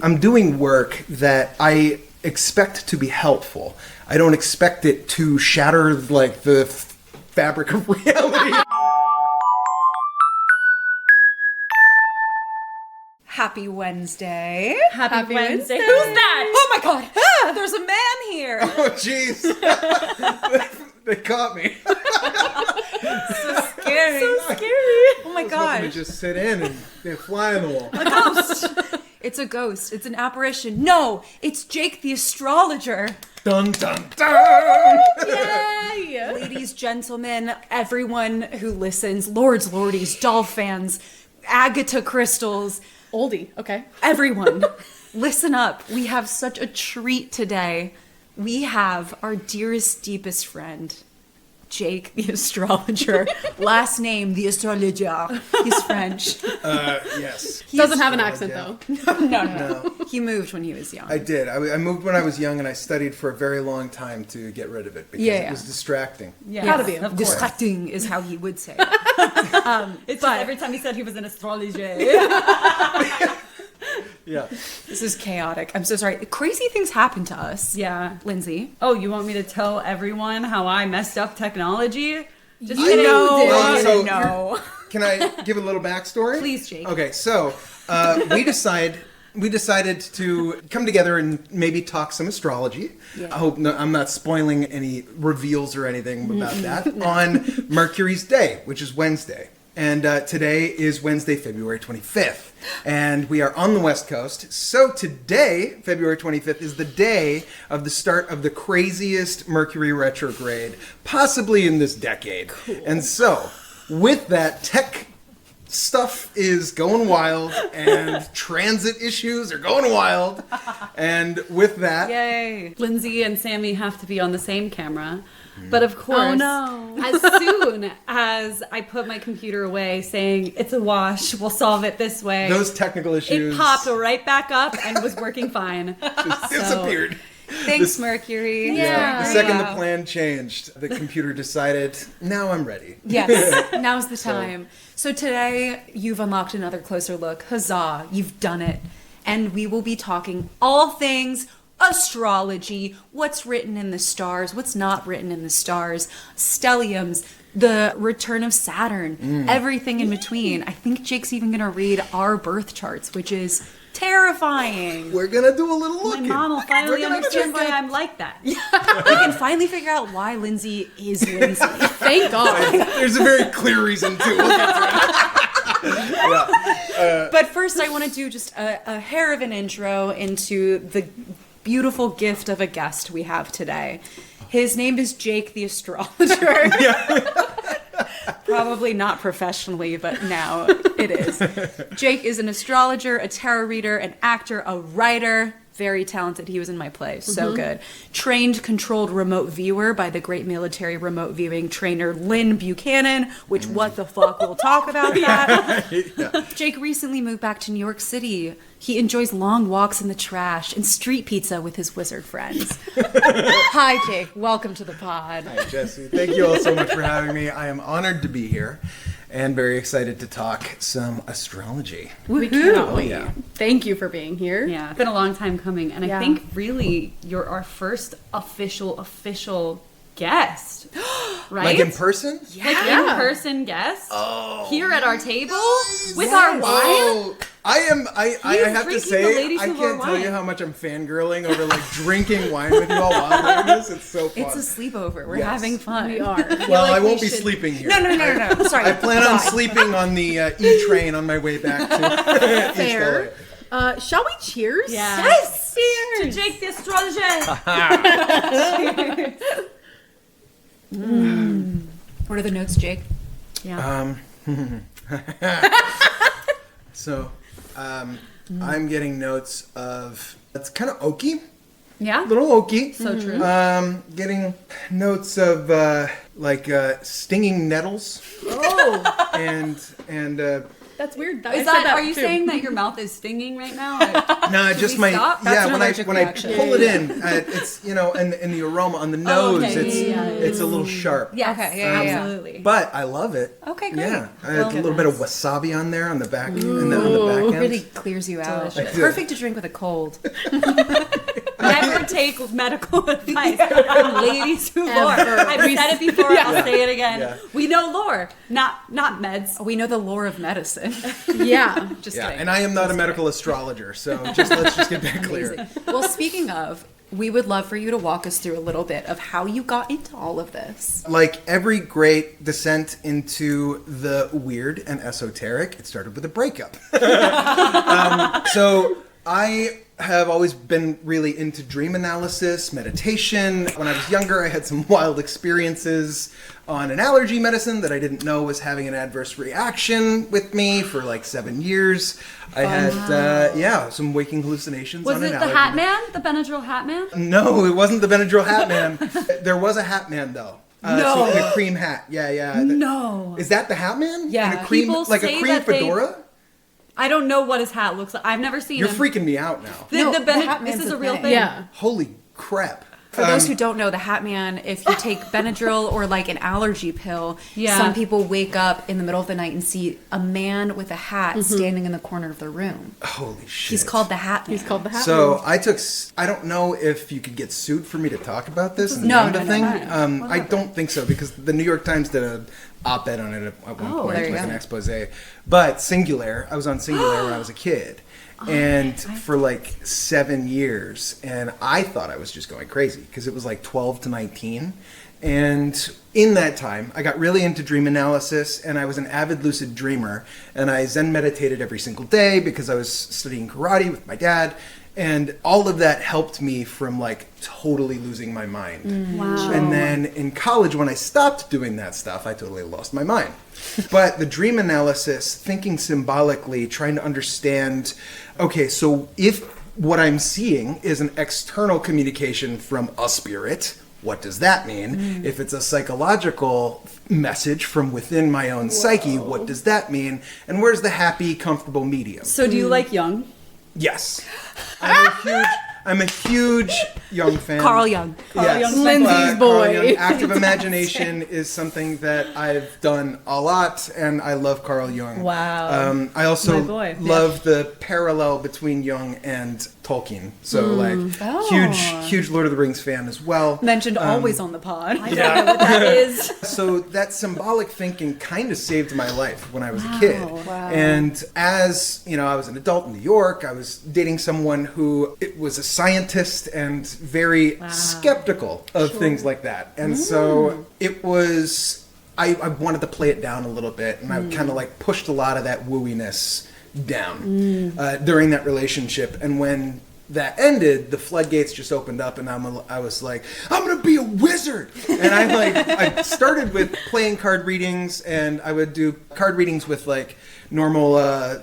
I'm doing work that I expect to be helpful. I don't expect it to shatter like the fabric of reality. Happy Wednesday. Happy Wednesday. Who's that? Oh my god. There's a man here. Oh jeez. They caught me. So scary. So scary. Oh my I god. was just sit in and they fly on the wall. A ghost. It's a ghost. It's an apparition. No, it's Jake the Astrologer. Dun dun dun. Yay! Ladies, gentlemen, everyone who listens, lords, lordies, doll fans, Agatha crystals, Oldie. Okay. everyone, listen up. We have such a treat today. We have our dearest, deepest friend, Jake the Astrologer. Last name, the Astrologer. He's French. Yes. Doesn't have an accent though. No. He moved when he was young. I did. I moved when I was young and I studied for a very long time to get rid of it because Yeah. it was distracting. Yeah, Gotta be, of course. Distracting is how he would say it. It's But- just every time he said he was an astrologer. Yeah. This is chaotic. I'm so sorry. Crazy things happen to us. Yeah. Lindsay. Oh, you want me to tell everyone how I messed up technology? Just You kidding. know, Well, so no. Can I give a little backstory? Please, Jake. Okay, so we decided to come together and maybe talk some astrology. Yeah. I hope I'm not spoiling any reveals or anything about that on Mercury's day, which is Wednesday. And today is Wednesday, February 25th. And we are on the West Coast. So today, February 25th, is the day of the start of the craziest Mercury retrograde, possibly in this decade. Cool. And so, with that, tech stuff is going wild, and transit issues are going wild. And with that, Yay. Lindsay and Sammy have to be on the same camera. But of course, Oh, no. as soon as I put my computer away saying, it's a wash, we'll solve it this way, those technical issues it popped right back up and was working fine. just disappeared. Thanks, Mercury. Yeah. The second the plan changed, the computer decided, now I'm ready. Yes, now's the time. So today, you've unlocked another closer look. Huzzah, you've done it. And we will be talking all things astrology, what's written in the stars, what's not written in the stars, stelliums, the return of Saturn, everything in between. I think Jake's even going to read our birth charts, which is terrifying. We're gonna do a little My looking. mom will finally We're gonna understand check why it. I'm like that. We can finally figure out why Lindsay is Lindsay. Thank God. There's a very clear reason too. We'll get to it. But first, I want to do just a hair of an intro into the beautiful gift of a guest we have today. His name is Jake the Astrologer. Probably not professionally, but now it is. Jake is an astrologer, a tarot reader, an actor, a writer. Very talented. He was in my play. So good. Trained, controlled remote viewer by the great military remote viewing trainer Lynn Buchanan, which what the fuck, we'll talk about that. Jake recently moved back to New York City. He enjoys long walks in the trash and street pizza with his wizard friends. Hi, Jake. Welcome to the pod. Hi, Jesse. Thank you all so much for having me. I am honored to be here and very excited to talk some astrology. We cannot Oh, wait. yeah. Thank you for being here. Yeah, it's been a long time coming. And Yeah. I think really you're our first official guest, right? Like in person? Like Yeah. in-person guest Oh. here at our table with our wine. Oh, I have to drinking the say, ladies I of our can't tell you wine. how much I'm fangirling over like drinking wine with you all while doing this. It's so fun. It's a sleepover. We're Yes. having fun. We are. Well, like I won't we be should- sleeping here. No. Sorry. I plan on Bye. sleeping on the E train on my way back to East Fair. LA. Shall we cheers? Yeah. Yes! To Jake the Astrologer. What are the notes, Jake? Yeah. So, I'm getting notes of, it's kind of oaky, Yeah. a little oaky. So true. Getting notes of stinging nettles Oh. and That's weird. I Is said that? Are you too. saying that your mouth is stinging right now? No, Should just we my stop? That's an when allergic I reaction. pull it in, it's and the aroma on the nose, okay. it's a little sharp. Yes, Okay, yeah. absolutely. But I love it. Okay, great. Yeah, I Well, had a little bit of wasabi on there on the back, and on the back It end. really clears you out. Delicious. Perfect to drink with a cold. Never take medical advice on ladies who lore. Ever. I've said it before. I'll say it again. Yeah. We know lore, not meds. We know the lore of medicine. Yeah. Just Yeah, kidding. and I am not a medical astrologer, so let's just get that clear. Amazing. Well, speaking of, we would love for you to walk us through a little bit of how you got into all of this. Like every great descent into the weird and esoteric, it started with a breakup. So I have always been really into dream analysis, meditation. When I was younger, I had some wild experiences on an allergy medicine that I didn't know was having an adverse reaction with me for like 7 years. I had, some waking hallucinations Was on it an the allergy Hat Man? The Benadryl Hat Man? No, it wasn't the Benadryl Hat Man. There was a Hat Man though. No. So a cream hat. Yeah. No. Is that the Hat Man? Yeah. And a cream, People like a say cream that they- fedora? I don't know what his hat looks like. I've never seen You're him. freaking me out now. No, The the Hat this Man's is a a real thing. thing. Yeah. Holy crap. For those who don't know, the Hat Man, if you take Benadryl or like an allergy pill, Yeah. some people wake up in the middle of the night and see a man with a hat standing in the corner of their room. Holy shit. He's called the Hat Man. He's called the Hat So I don't know if you could get sued for me to talk about this. and No, name the no, thing. no. I don't think so because the New York Times did a op-ed on it at one point, there you like go. an expose. But Singular, I was on Singular when I was a kid. And for like 7 years, and I thought I was just going crazy because it was like 12 to 19. And in that time, I got really into dream analysis, and I was an avid lucid dreamer. And I Zen meditated every single day because I was studying karate with my dad. And all of that helped me from like totally losing my mind. Wow. And then in college, when I stopped doing that stuff, I totally lost my mind. But the dream analysis, thinking symbolically, trying to understand, okay, so if what I'm seeing is an external communication from a spirit, what does that mean? If it's a psychological message from within my own psyche, what does that mean? And where's the happy, comfortable medium? So do you like Jung? Yes. I'm a huge Jung fan. Carl Jung. Yes. Jung's my Lindsay's Carl boy. Jung. Active imagination is something that I've done a lot, and I love Carl Jung. Wow. I also My boy. love the parallel between Jung and Tolkien. So, Oh. huge Lord of the Rings fan as well. Mentioned always on the pod. I don't know what that is. So that symbolic thinking kind of saved my life when I was a kid. Wow. And as, I was an adult in New York, I was dating someone who was a scientist and very skeptical of things like that. And so it was, I wanted to play it down a little bit, and I kind of like pushed a lot of that wooiness down during that relationship. And when that ended, the floodgates just opened up, and I was like, I'm gonna be a wizard. And I started with playing card readings, and I would do card readings with like normal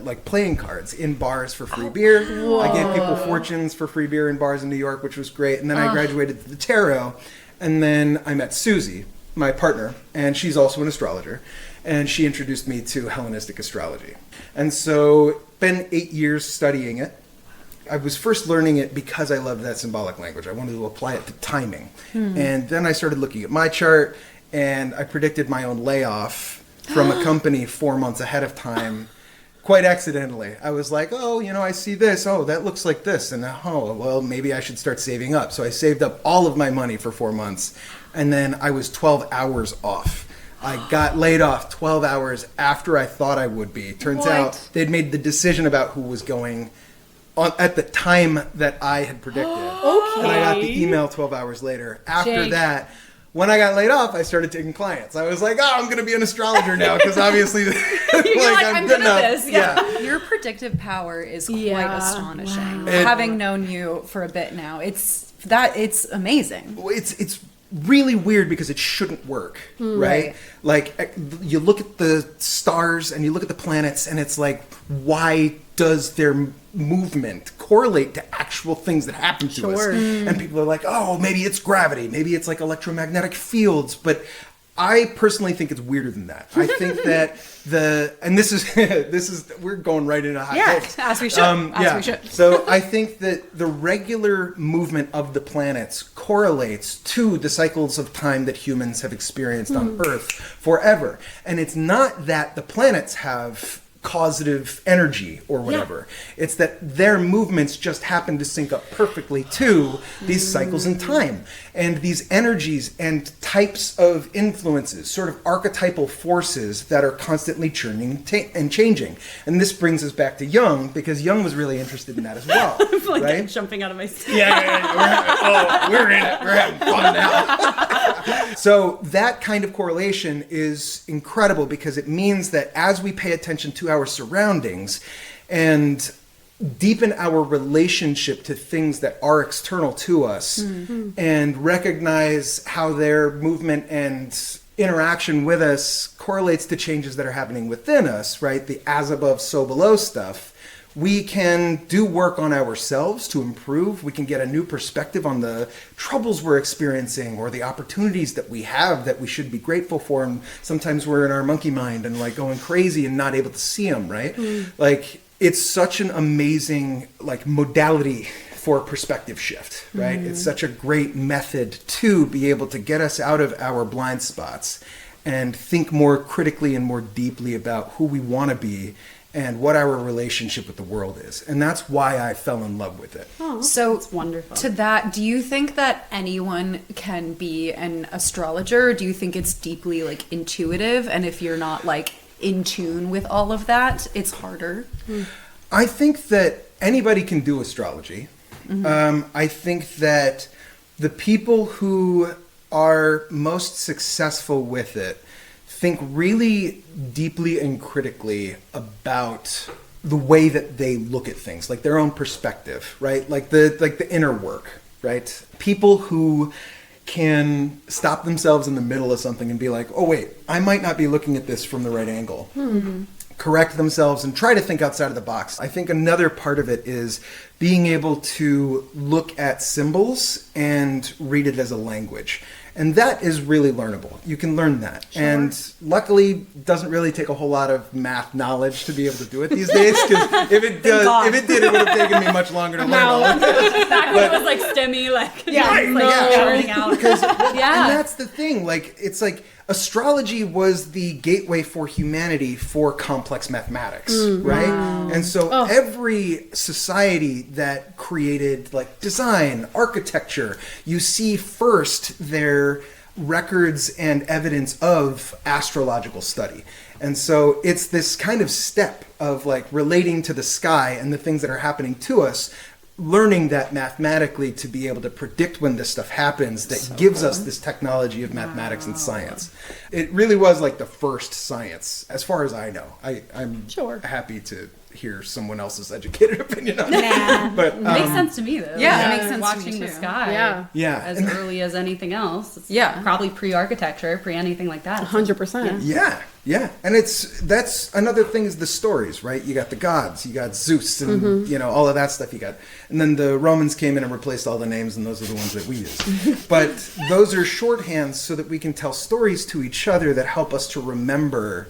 like playing cards in bars for free beer. I gave people fortunes for free beer in bars in New York, which was great. And then I graduated to the tarot, and then I met Susie, my partner, and she's also an astrologer, and she introduced me to Hellenistic astrology. And so been 8 years studying it. I was first learning it because I loved that symbolic language. I wanted to apply it to timing. And then I started looking at my chart, and I predicted my own layoff from a company 4 months ahead of time, quite accidentally. I was like, I see this. Oh, that looks like this. And well, maybe I should start saving up. So I saved up all of my money for 4 months, and then I was 12 hours off. I got laid off 12 hours after I thought I would be. Turns out they'd made the decision about who was going at the time that I had predicted. Okay. And I got the email 12 hours later. After Jake. that, when I got laid off, I started taking clients. I was like, I'm going to be an astrologer now, because obviously like, I'm good at this, yeah. Your predictive power is quite Yeah. astonishing. Wow. Having known you for a bit now, it's amazing. Well, it's really weird because it shouldn't work, right? Like, you look at the stars and you look at the planets, and it's like, why does their movement correlate to actual things that happen to us? Sure. And people are like, maybe it's gravity, maybe it's like electromagnetic fields, but I personally think it's weirder than that. I think that we're going right into hot takes. As we should. We should. So I think that the regular movement of the planets correlates to the cycles of time that humans have experienced on Earth forever. And it's not that the planets have causative energy or whatever. It's that their movements just happen to sync up perfectly to these cycles in time. And these energies and types of influences, sort of archetypal forces that are constantly churning and changing. And this brings us back to Jung, because Jung was really interested in that as well. Like right? jumping out of my seat. We're in it. We're having fun now. So that kind of correlation is incredible, because it means that as we pay attention to our surroundings and deepen our relationship to things that are external to us and recognize how their movement and interaction with us correlates to changes that are happening within us, right? The as above, so below stuff. We can do work on ourselves to improve. We can get a new perspective on the troubles we're experiencing or the opportunities that we have that we should be grateful for. And sometimes we're in our monkey mind and like going crazy and not able to see them, right? Like, it's such an amazing like modality for perspective shift, right? It's such a great method to be able to get us out of our blind spots and think more critically and more deeply about who we want to be and what our relationship with the world is. And that's why I fell in love with it. Oh, So that's wonderful. to that, do you think that anyone can be an astrologer? Or do you think it's deeply like intuitive? And if you're not like in tune with all of that, it's harder? I think that anybody can do astrology. I think that the people who are most successful with it think really deeply and critically about the way that they look at things, like their own perspective, right? Like the inner work, right? People who can stop themselves in the middle of something and be like, oh wait, I might not be looking at this from the right angle. Correct themselves and try to think outside of the box. I think another part of it is being able to look at symbols and read it as a language. And that is really learnable. You can learn that. Sure. And luckily, it doesn't really take a whole lot of math knowledge to be able to do it these days. Because if it did, it would have taken me much longer to learn all of it. Back when it was like STEMmy, like churning out. Because, and that's the thing. Like, it's like astrology was the gateway for humanity for complex mathematics, right? Wow. And so every society that created like design, architecture, you see first their records and evidence of astrological study. And so it's this kind of step of like relating to the sky and the things that are happening to us, learning that mathematically to be able to predict when this stuff happens that gives us this technology of mathematics and science. It really was like the first science, as far as I know. I'm happy to hear someone else's educated opinion on it. But it makes sense to me, though. Yeah, it makes sense to watching me, the too. sky as and early as anything else. It's Yeah. probably pre-architecture, pre-anything like that. 100%. Yeah. And that's another thing is the stories, right? You got the gods, you got Zeus and you know, all of that stuff you got. And then the Romans came in and replaced all the names, and those are the ones that we use. But those are shorthands so that we can tell stories to each other that help us to remember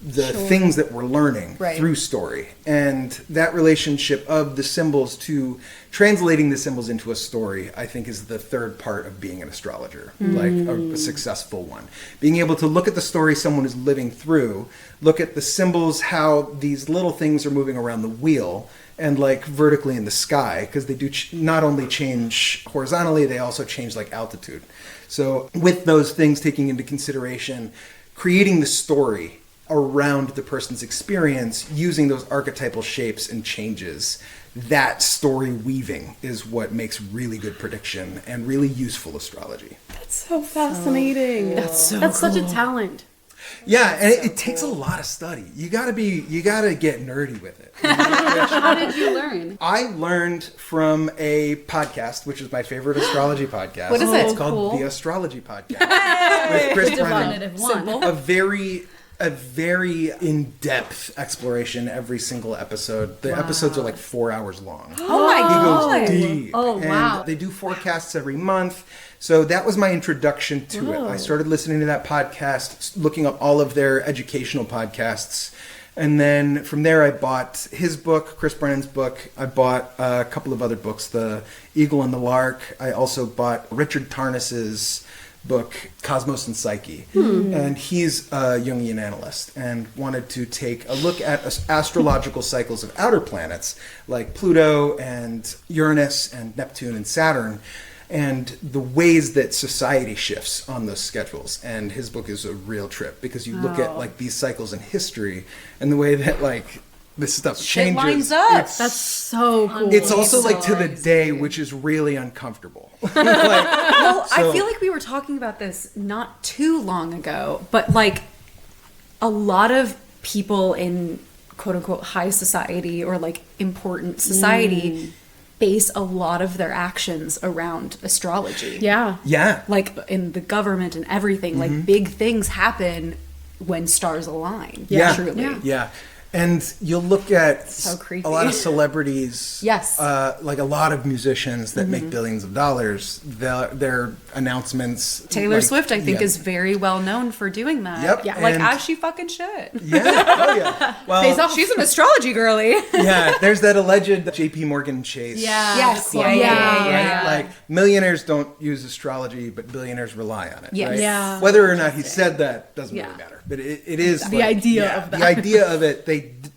the things that we're learning through story. And that relationship of the symbols to translating the symbols into a story, I think, is the third part of being an astrologer, like a successful one. Being able to look at the story someone is living through, look at the symbols, how these little things are moving around the wheel, and like vertically in the sky, because they do not only change horizontally, they also change like altitude. So with those things taking into consideration, creating the story around the person's experience using those archetypal shapes and changes, that story weaving is what makes really good prediction and really useful astrology. That's so fascinating. That's such a talent. Yeah, and it takes a lot of study. You gotta get nerdy with it. How did you learn? I learned from a podcast, which is my favorite astrology podcast. What is it? It's called Cool. The Astrology Podcast with Chris Brennan. Definitive one. A very a very in-depth exploration every single episode. The episodes are like 4 hours long. Oh my He god. goes deep. Oh, And wow. they do forecasts every month. So that was my introduction to it. I started listening to that podcast, looking up all of their educational podcasts. And then from there, I bought his book, Chris Brennan's book. I bought a couple of other books, The Eagle and the Lark. I also bought Richard Tarnas's book, Cosmos and Psyche. And he's a Jungian analyst and wanted to take a look at astrological cycles of outer planets like Pluto and Uranus and Neptune and Saturn, and the ways that society shifts on those schedules. And his book is a real trip because you look at like these cycles in history and the way that like this stuff changes. lines up. It's- That's so cool. It's also like to the day, which is really uncomfortable. Well, I So- feel like we were talking about this not too long ago, but like a lot of people in quote unquote high society or like important society base a lot of their actions around astrology. Yeah. Yeah. Like in the government and everything, like big things happen when stars align. Yeah. Truly. Yeah. Yeah. And you'll look at So creepy. a lot of celebrities, Yes. like a lot of musicians that make billions of dollars. Their announcements. Taylor like, Swift, I think, yeah. is very well known for doing that. Yep, Yeah. Like, and- as she fucking should. Yeah. Oh yeah. Well, She's an astrology girly. yeah. There's that alleged J.P. Morgan chase. Yeah. Yes. quote, Yeah. Yeah. Yeah. right? Like millionaires don't use astrology, but billionaires rely on it. Yes. Right? Yeah. Whether or not he said that doesn't Yeah. really matter. But it is The idea of that. The idea of it.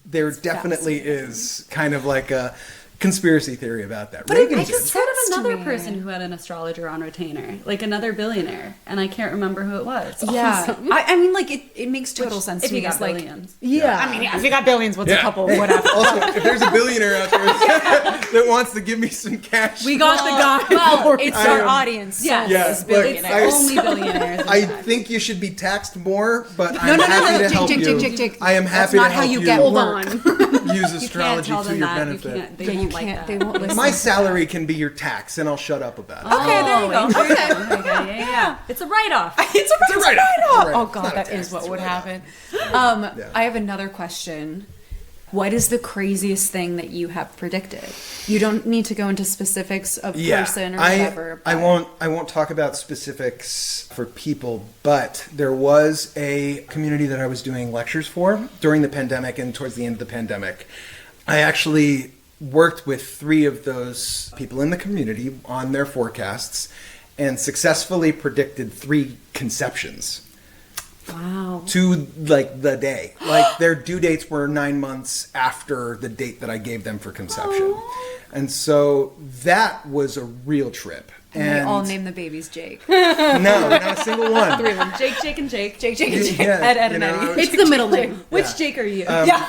There definitely is kind of like a conspiracy theory about that. But it Reagan makes did. sense. Heard of to another me. person who had an astrologer on retainer, like another billionaire, and I can't remember who it was. Yeah. I mean, like, it makes total sense If to you me. got It's like, billions. Yeah. I mean, yeah, if you got billions, what's a Yeah. couple? Hey, Whatever. Also, if there's a billionaire out there that wants to give me some cash, We got the guy. Well, it's I our am- audience. Yes. Yeah, It's look, billionaires. I- Only billionaires. I think you should be taxed more, but No, I'm no, happy no, to Jake, help Jake, you. Jake, Jake. I am That's happy not to how help you you get Hold work. on. use You can't astrology tell to them your that. You benefit. can't. They Yeah, you won't like can't. that. They won't listen. My salary can be your tax, and I'll shut up about it. Okay, there you go. Okay. Yeah. It's a write-off. It's a write-off. write-off. It's a write-off. Oh It's god, not a that tax, is what it's a would write-off. happen. Yeah. I have another question. What is the craziest thing that you have predicted? You don't need to go into specifics of person or whatever. I but- won't talk about specifics for people, but there was a community that I was doing lectures for during the pandemic and towards the end of the pandemic. I actually worked with 3 of those people in the community on their forecasts and successfully predicted 3 conceptions Wow. to like the day. Like their due dates were 9 months after the date that I gave them for conception. And so that was a real trip. And they all named the babies Jake. No, not a single one. Three of them. Jake, Jake, and Jake. Jake, and Jake. Yeah, Ed, Ed, you and know, Eddie. It's the middle name. Which Jake are you? Yeah.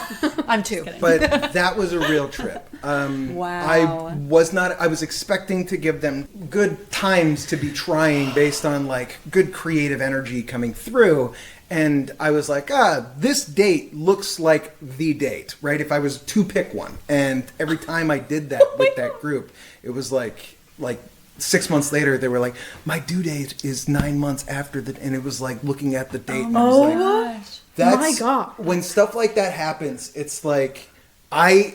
I'm 2. But that was a real trip. Wow. I was expecting to give them good times to be trying based on like good creative energy coming through. And I was like, this date looks like the date, right? If I was to pick one. And every time I did that with that group, it was like 6 months later, they were like, my due date is 9 months after that. And it was like looking at the date. And I was like, Gosh. that's, My God. when stuff like that happens, it's like I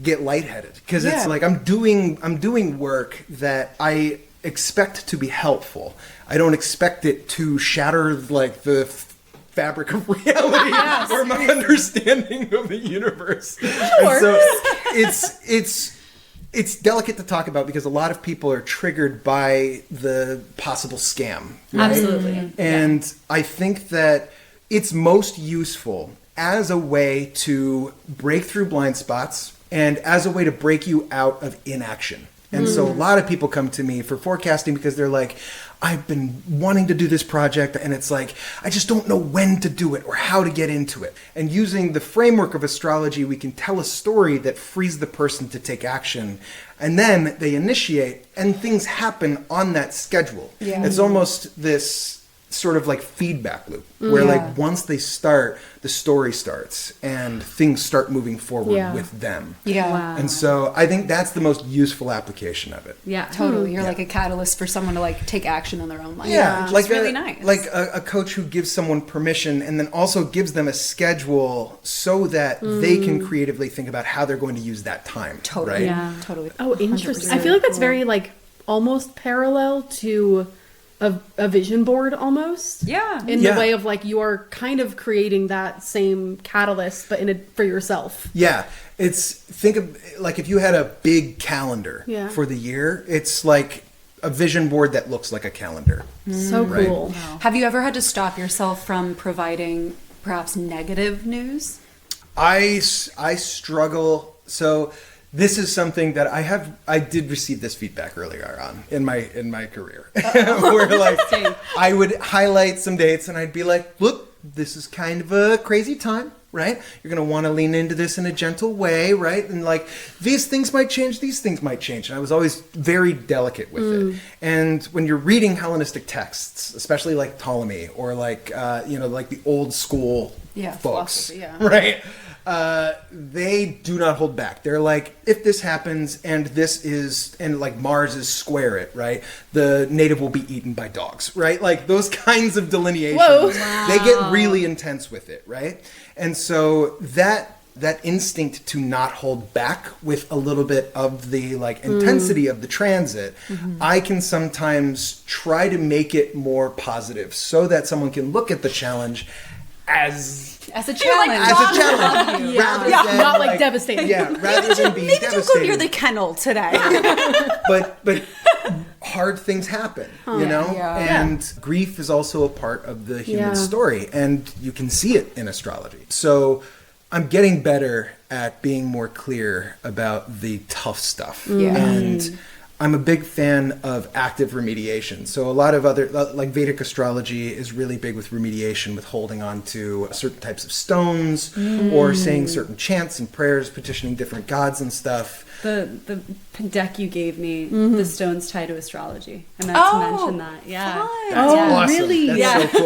get lightheaded because Yeah. it's like I'm doing work that I expect to be helpful. I don't expect it to shatter like the fabric of reality or my understanding of the universe. And so it's delicate to talk about because a lot of people are triggered by the possible scam. Right? Absolutely. And I think that it's most useful as a way to break through blind spots and as a way to break you out of inaction. And so a lot of people come to me for forecasting because they're like, I've been wanting to do this project and it's like, I just don't know when to do it or how to get into it. And using the framework of astrology, we can tell a story that frees the person to take action. And then they initiate and things happen on that schedule. Yeah. It's almost this sort of like feedback loop where like once they start, the story starts and things start moving forward with them. Yeah. Wow. And so I think that's the most useful application of it. Yeah. Totally. You're like a catalyst for someone to like take action in their own life. Yeah, Which like is really nice. Like a coach who gives someone permission and then also gives them a schedule so that they can creatively think about how they're going to use that time. Totally. Right? Yeah. Totally. Oh, interesting. I 100%. feel like that's very like almost parallel to a vision board almost. Yeah. In Yeah. the way of like you are kind of creating that same catalyst, but for yourself. Yeah, think of like if you had a big calendar Yeah. for the year, it's like a vision board that looks like a calendar. So Right. cool. Have you ever had to stop yourself from providing perhaps negative news? I struggle. So this is something that I did receive this feedback earlier on in my career, where like I would highlight some dates and I'd be like, look, this is kind of a crazy time, right? You're going to want to lean into this in a gentle way, right? And like these things might change, these things might change. And I was always very delicate with it. And when you're reading Hellenistic texts, especially like Ptolemy or like, like the old school folks, philosophy, yeah. right? They do not hold back. They're like, if this happens and like Mars is square it, right? The native will be eaten by dogs, right? Like those kinds of delineations. Whoa. They get really intense with it, right? And so that instinct to not hold back with a little bit of the like intensity of the transit, I can sometimes try to make it more positive so that someone can look at the challenge as As a challenge. rather than Not like devastating. Yeah, rather than being Maybe don't go devastating. near the kennel today. but hard things happen, you know? Yeah. And grief is also a part of the human Yeah. story, and you can see it in astrology. So I'm getting better at being more clear about the tough stuff. Yeah. And I'm a big fan of active remediation. So a lot of other, like Vedic astrology is really big with remediation, with holding on to certain types of stones or saying certain chants and prayers, petitioning different gods and stuff. The deck you gave me, the stones tie to astrology. I meant to mention that. Yeah. fun. That's Oh, awesome. really? That's Yeah. so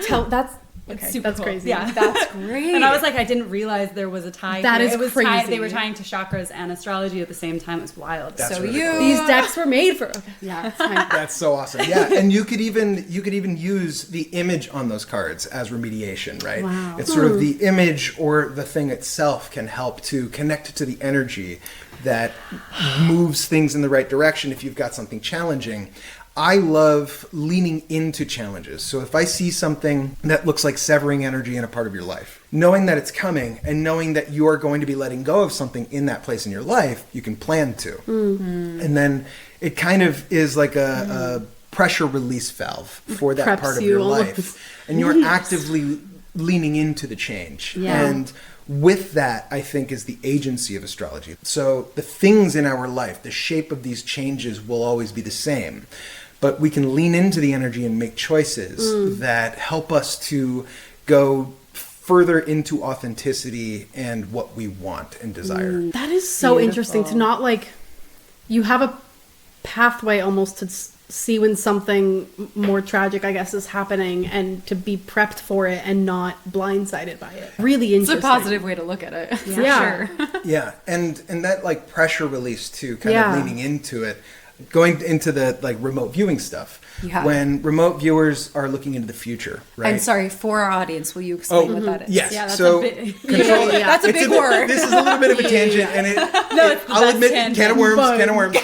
cool. That's It's okay. super That's cool. crazy. Yeah. That's great. And I was like, I didn't realize there was a tie. That here. is It was crazy. They were tying to chakras and astrology at the same time. It was wild. That's so really you cool. These decks were made for. Okay. yeah. It's fine. That's so awesome. Yeah, and you could even use the image on those cards as remediation, right? Wow. It's sort of the image or the thing itself can help to connect to the energy that moves things in the right direction if you've got something challenging. I love leaning into challenges. So if I see something that looks like severing energy in a part of your life, knowing that it's coming and knowing that you are going to be letting go of something in that place in your life, you can plan to. And then it kind of is like a pressure release valve for that Preps part of you your almost. life. And you're actively leaning into the change. Yeah. And with that, I think, is the agency of astrology. So the things in our life, the shape of these changes will always be the same. But we can lean into the energy and make choices that help us to go further into authenticity and what we want and desire. That is so interesting to not like. You have a pathway almost to see when something more tragic, I guess, is happening, and to be prepped for it and not blindsided by it. Really It's interesting. a positive way to look at it. For Yeah. sure. Yeah, and that like pressure release too, kind Yeah. of leaning into it. Going into the like remote viewing stuff, Yeah. when remote viewers are looking into the future, right? And sorry, for our audience, will you explain what that is? Yes. Yeah, that's so a bit. control. Yeah. That's a It's big word. This is a little bit of a tangent, and I'll best admit, tangent. can of worms, can of worms.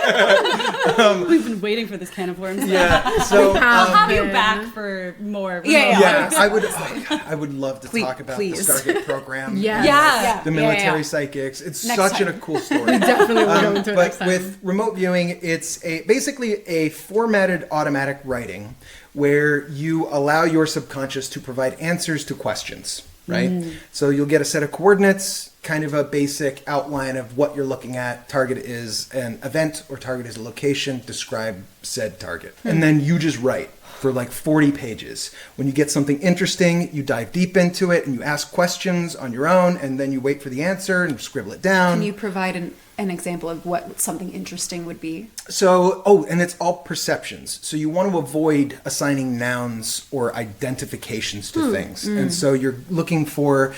Cow. We've been waiting for this can of worms. Yeah. So have I'll have you been. back for more. Yeah, yeah, I would love to Please- talk about please. the Stargate program. Yes. and, Yeah. the military psychics. It's Next such time. a cool story. Definitely will go into it But next time. with remote viewing, it's basically a formatted automatic writing where you allow your subconscious to provide answers to questions, right? So you'll get a set of coordinates, kind of a basic outline of what you're looking at. Target is an event or target is a location. Describe said target. And then you just write. for like 40 pages. When you get something interesting, you dive deep into it and you ask questions on your own, and then you wait for the answer and scribble it down. Can you provide an example of what something interesting would be? So, and it's all perceptions. So you want to avoid assigning nouns or identifications to things. And so you're looking for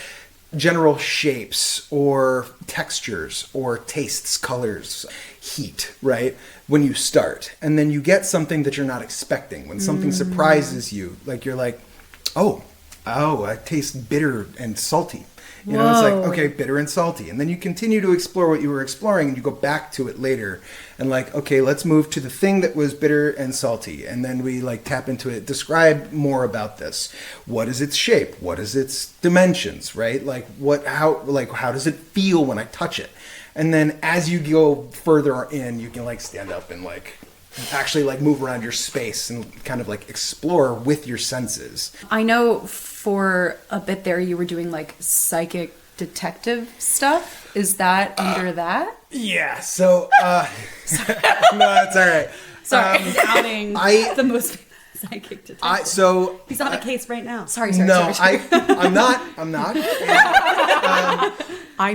general shapes or textures or tastes, colors, heat, right? When you start. And then you get something that you're not expecting. When something surprises you, like you're like, oh, I taste bitter and salty. You know, it's like, okay, bitter and salty. And then you continue to explore what you were exploring and you go back to it later and like, okay, let's move to the thing that was bitter and salty. And then we like tap into it. Describe more about this. What is its shape? What is its dimensions, right? Like how does it feel when I touch it? And then as you go further in, you can like stand up and like actually like move around your space and kind of like explore with your senses. I know for a bit there you were doing like psychic detective stuff. Is that under that? Yeah, so no, it's all right. Sorry. Outing the most psychic detective. He's on a case right now. Sorry. I'm not. I'm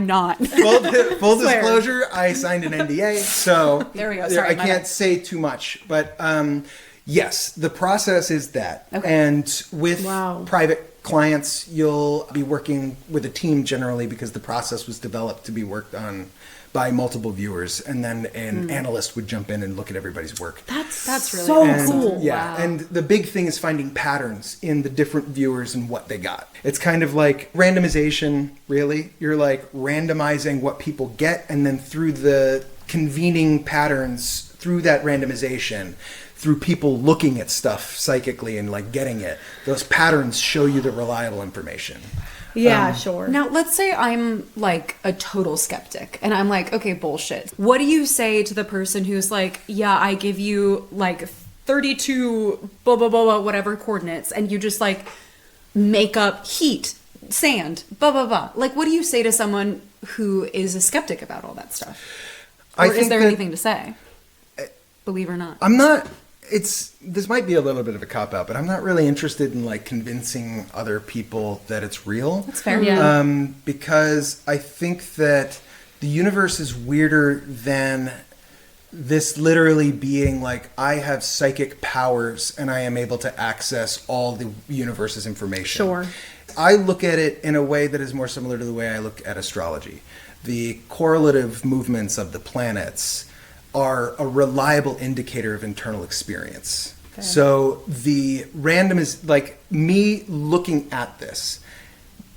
not. Full disclosure, I signed an NDA, so There we go. Sorry, I my can't bad. say too much. But yes, the process is that. Okay. And with Wow. private clients, you'll be working with a team generally because the process was developed to be worked on by multiple viewers, and then an analyst would jump in and look at everybody's work. That's really so awesome. cool. Yeah, Wow. and the big thing is finding patterns in the different viewers and what they got. It's kind of like randomization, really. You're like randomizing what people get, and then through the convening patterns, through that randomization, through people looking at stuff psychically and like getting it, those patterns show you the reliable information. Yeah, sure. Now, let's say I'm like a total skeptic and I'm like, okay, bullshit. What do you say to the person who's like, yeah, I give you like 32 blah, blah, blah, blah, whatever coordinates, and you just like make up heat, sand, blah, blah, blah. Like, what do you say to someone who is a skeptic about all that stuff? Or I is think there that- anything to say? Believe it or not. I'm not. This might be a little bit of a cop out, but I'm not really interested in like convincing other people that it's real. That's fair. Yeah. Because I think that the universe is weirder than this literally being like, I have psychic powers and I am able to access all the universe's information. Sure. I look at it in a way that is more similar to the way I look at astrology. The correlative movements of the planets are a reliable indicator of internal experience. Okay. So the random is like me looking at this.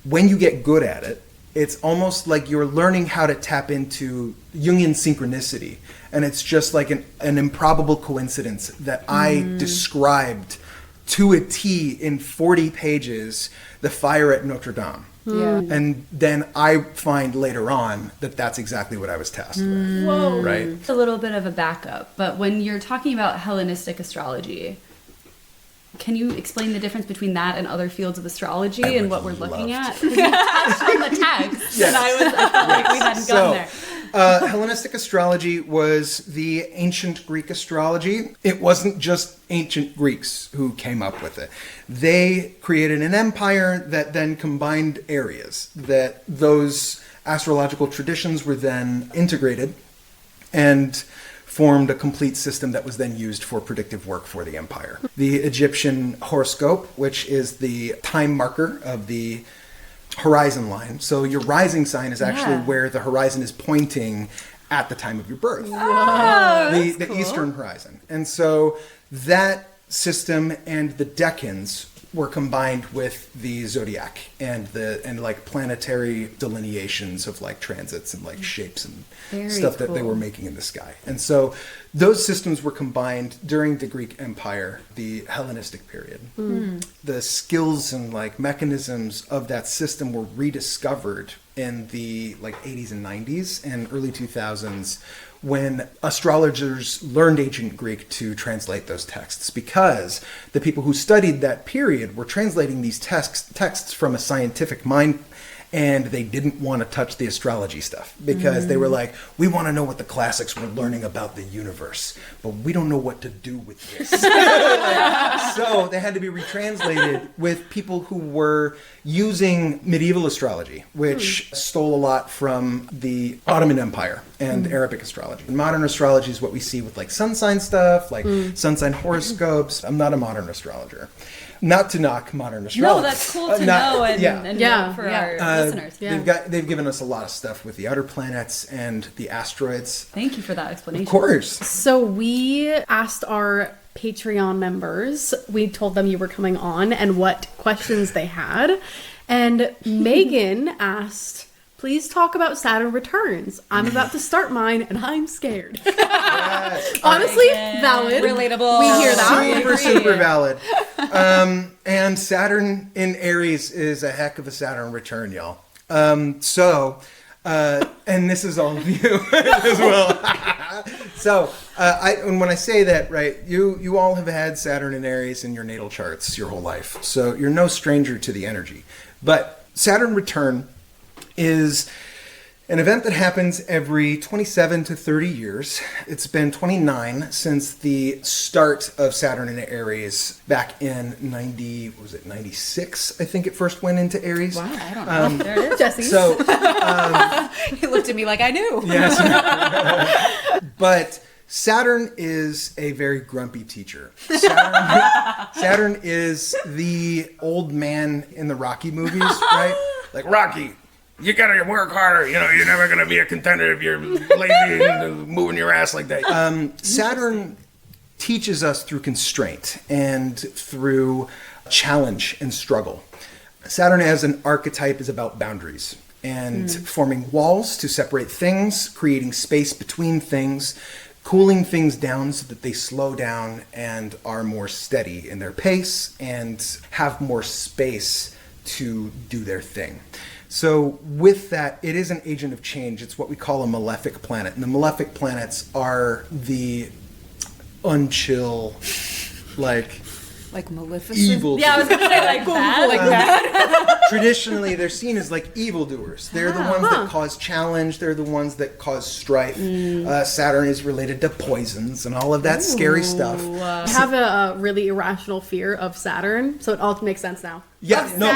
When you get good at it, it's almost like you're learning how to tap into Jungian synchronicity. And it's just like an improbable coincidence that I described to a T in 40 pages the fire at Notre Dame. Yeah. And then I find later on that that's exactly what I was tasked with. Whoa. Right. It's a little bit of a backup, but when you're talking about Hellenistic astrology, can you explain the difference between that and other fields of astrology I and would what we're looking love at? Because you touched on the text, and I felt like we hadn't gotten there. Hellenistic astrology was the ancient Greek astrology. It wasn't just ancient Greeks who came up with it. They created an empire that then combined areas, that those astrological traditions were then integrated and formed a complete system that was then used for predictive work for the empire. The Egyptian horoscope, which is the time marker of the horizon line. So your rising sign is actually Yeah. where the horizon is pointing at the time of your birth. The eastern horizon. And so that system and the decans were combined with the zodiac and like planetary delineations of like transits and like shapes and Very stuff that they cool. were making in the sky. And so those systems were combined during the Greek Empire, the Hellenistic period. The skills and like mechanisms of that system were rediscovered in the like 80s and 90s and early 2000s when astrologers learned ancient Greek to translate those texts, because the people who studied that period were translating these texts from a scientific mind and they didn't want to touch the astrology stuff because they were like, we want to know what the classics were learning about the universe, but we don't know what to do with this. So they had to be retranslated with people who were using medieval astrology, which stole a lot from the Ottoman Empire and Arabic astrology. Modern astrology is what we see with like sun sign stuff, like sun sign horoscopes. I'm not a modern astrologer. Not to knock modern astrology. No, that's cool to know and know for our listeners. They've given us a lot of stuff with the outer planets and the asteroids. Thank you for that explanation. Of course. So we asked our Patreon members, we told them you were coming on and what questions they had. And Megan asked, please talk about Saturn returns. I'm about to start mine and I'm scared. Yes. Honestly, valid. Relatable. We hear that. Super valid. And Saturn in Aries is a heck of a Saturn return, y'all. And this is all of you as well. And when I say that, right, you all have had Saturn in Aries in your natal charts your whole life. So you're no stranger to the energy. But Saturn return is an event that happens every 27 to 30 years. It's been 29 since the start of Saturn in Aries back in 96, I think it first went into Aries. Wow, I don't know. There it is, Jesse. So, He looked at me like I knew. yes. But Saturn is a very grumpy teacher. Saturn is the old man in the Rocky movies, right? Like, Rocky, you gotta work harder. You know, you're never gonna be a contender if you're lazy and moving your ass like that. Saturn teaches us through constraint and through challenge and struggle. Saturn as an archetype is about boundaries and forming walls to separate things, creating space between things, cooling things down so that they slow down and are more steady in their pace and have more space to do their thing. So with that, it is an agent of change. It's what we call a malefic planet. And the malefic planets are the unchill, like Maleficent? evil. Yeah, I was gonna say like that. Like that. Traditionally, they're seen as like evildoers. They're the ones that cause challenge. They're the ones that cause strife. Saturn is related to poisons and all of that scary stuff. I have a really irrational fear of Saturn, so it all makes sense now. Yeah, no,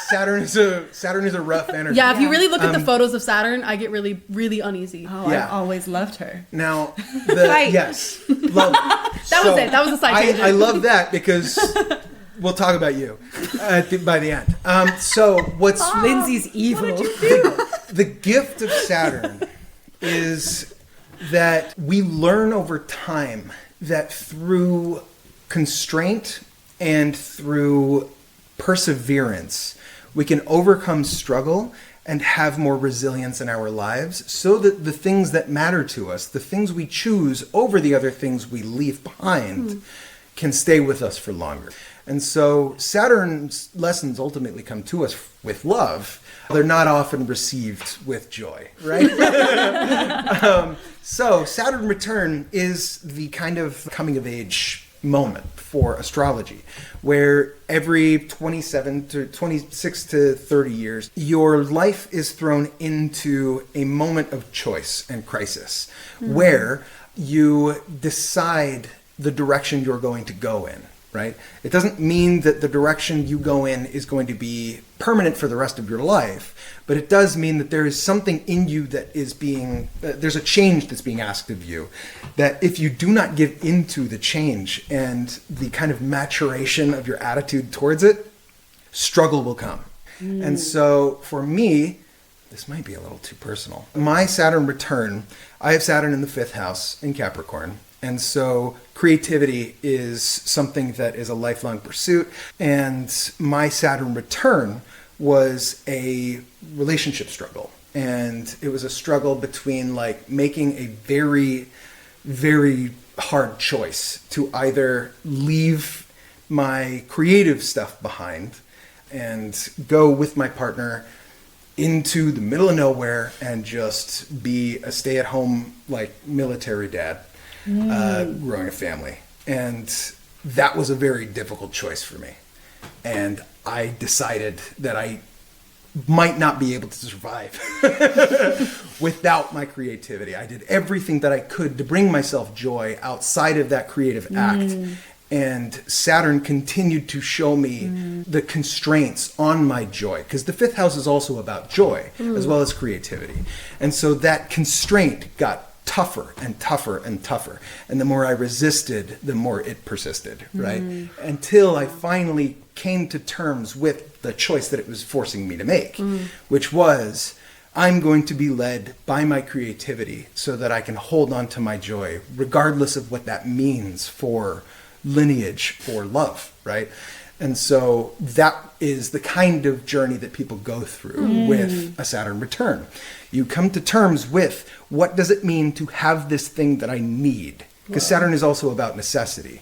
Saturn is a rough energy. Yeah, if you really look at the photos of Saturn, I get really, really uneasy. Oh, Yeah. I've always loved her. Now, Right. yes, love it. That was it. That was the side tangent. I love that because we'll talk about you by the end. So what's Lindsay's evil. the gift of Saturn is that we learn over time that through constraint and through perseverance, we can overcome struggle and have more resilience in our lives so that the things that matter to us, the things we choose over the other things we leave behind, can stay with us for longer. And so Saturn's lessons ultimately come to us with love. They're not often received with joy, right? So Saturn return is the kind of coming of age moment for astrology, where every 26 to 30 years, your life is thrown into a moment of choice and crisis, where you decide the direction you're going to go in, right? It doesn't mean that the direction you go in is going to be permanent for the rest of your life, but it does mean that there is something in you that is there's a change that's being asked of you, that if you do not give into the change and the kind of maturation of your attitude towards it, struggle will come. And so for me, this might be a little too personal. My Saturn return, I have Saturn in the 5th house in Capricorn. And so creativity is something that is a lifelong pursuit. And my Saturn return was a relationship struggle. And it was a struggle between like making a very, very hard choice to either leave my creative stuff behind and go with my partner into the middle of nowhere and just be a stay-at-home like military dad. Growing a family. And that was a very difficult choice for me. And I decided that I might not be able to survive without my creativity. I did everything that I could to bring myself joy outside of that creative act. And Saturn continued to show me the constraints on my joy, because the 5th house is also about joy as well as creativity. And so that constraint got tougher and tougher and tougher. And the more I resisted, the more it persisted, right? Until I finally came to terms with the choice that it was forcing me to make, which was, I'm going to be led by my creativity so that I can hold on to my joy, regardless of what that means for lineage or love, right? And so that is the kind of journey that people go through with a Saturn return. You come to terms with, what does it mean to have this thing that I need? Because Saturn is also about necessity.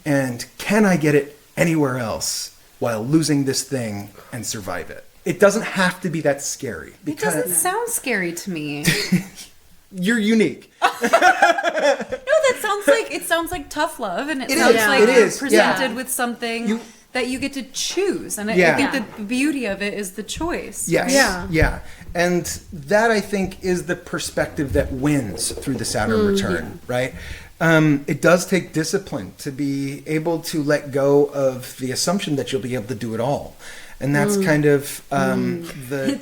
And can I get it anywhere else while losing this thing and survive it? It doesn't have to be that scary. It doesn't sound scary to me. You're unique. It sounds like tough love, and it sounds like you're presented with something that you get to choose. And I think the beauty of it is the choice. Yes. Right? Yeah. And that, I think, is the perspective that wins through the Saturn return, right? It does take discipline to be able to let go of the assumption that you'll be able to do it all. And that's kind of the...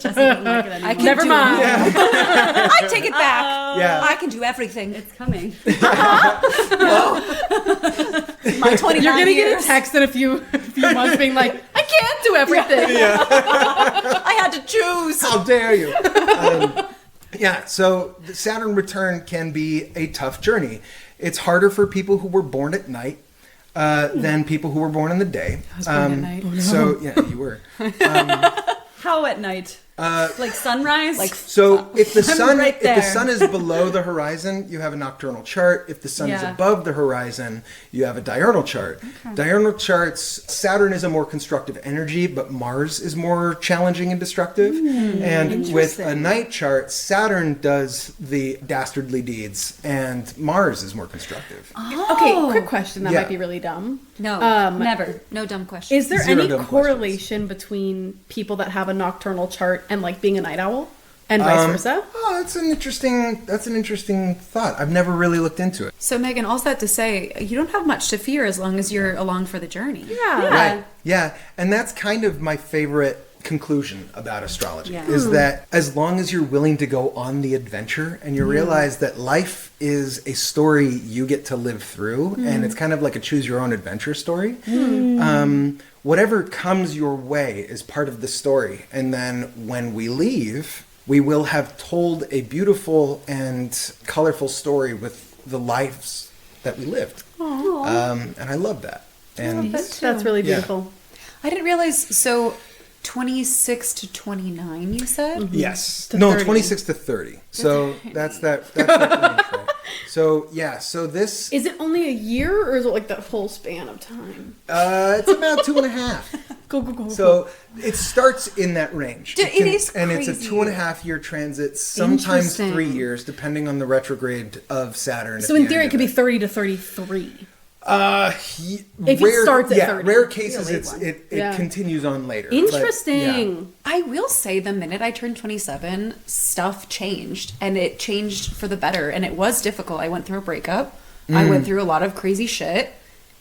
I can Never mind. I take it back. Yeah. I can do everything. It's coming. My 29 You're gonna years. get a text in a few months being like, I can't do everything. I had to choose. How dare you? So the Saturn return can be a tough journey. It's harder for people who were born at night than people who were born in the day. I was born at night. So, yeah, you were. How at night? Like sunrise? So if the sun right if the there. sun is below the horizon, you have a nocturnal chart. If the sun is above the horizon, you have a diurnal chart. Diurnal charts, Saturn is a more constructive energy, but Mars is more challenging and destructive. And with a night chart, Saturn does the dastardly deeds, and Mars is more constructive. Okay, quick question that Yeah. might be really dumb. No, Never. no dumb questions. Is there Zero any dumb correlation between people that have a nocturnal chart and like being a night owl and vice versa? Oh, that's an interesting thought. I've never really looked into it. So, Megan, all that to say, you don't have much to fear as long as you're along for the journey. Yeah. Right. Yeah. And that's kind of my favorite conclusion about astrology is that as long as you're willing to go on the adventure and you realize that life is a story you get to live through and it's kind of like a choose your own adventure story, whatever comes your way is part of the story. And then when we leave, we will have told a beautiful and colorful story with the lives that we lived. And I love that. And That's really beautiful. I didn't realize, so 26 to 29, you said? yes. To No, 30. 26 to 30. So that's that range, right? So yeah, so this Is it only a year or is it like that whole span of time? it's about 2.5. Go. So it starts in that range. Dude, it is and it's a crazy. 2.5 year transit, sometimes Interesting. 3 years, depending on the retrograde of Saturn. So in theory, it could be 30 to 33. If it starts at 30. Rare It'd be a cases, late it one. continues on later. but, Interesting. I will say the minute I turned 27, stuff changed, and it changed for the better, and it was difficult. I went through a breakup. I went through a lot of crazy shit,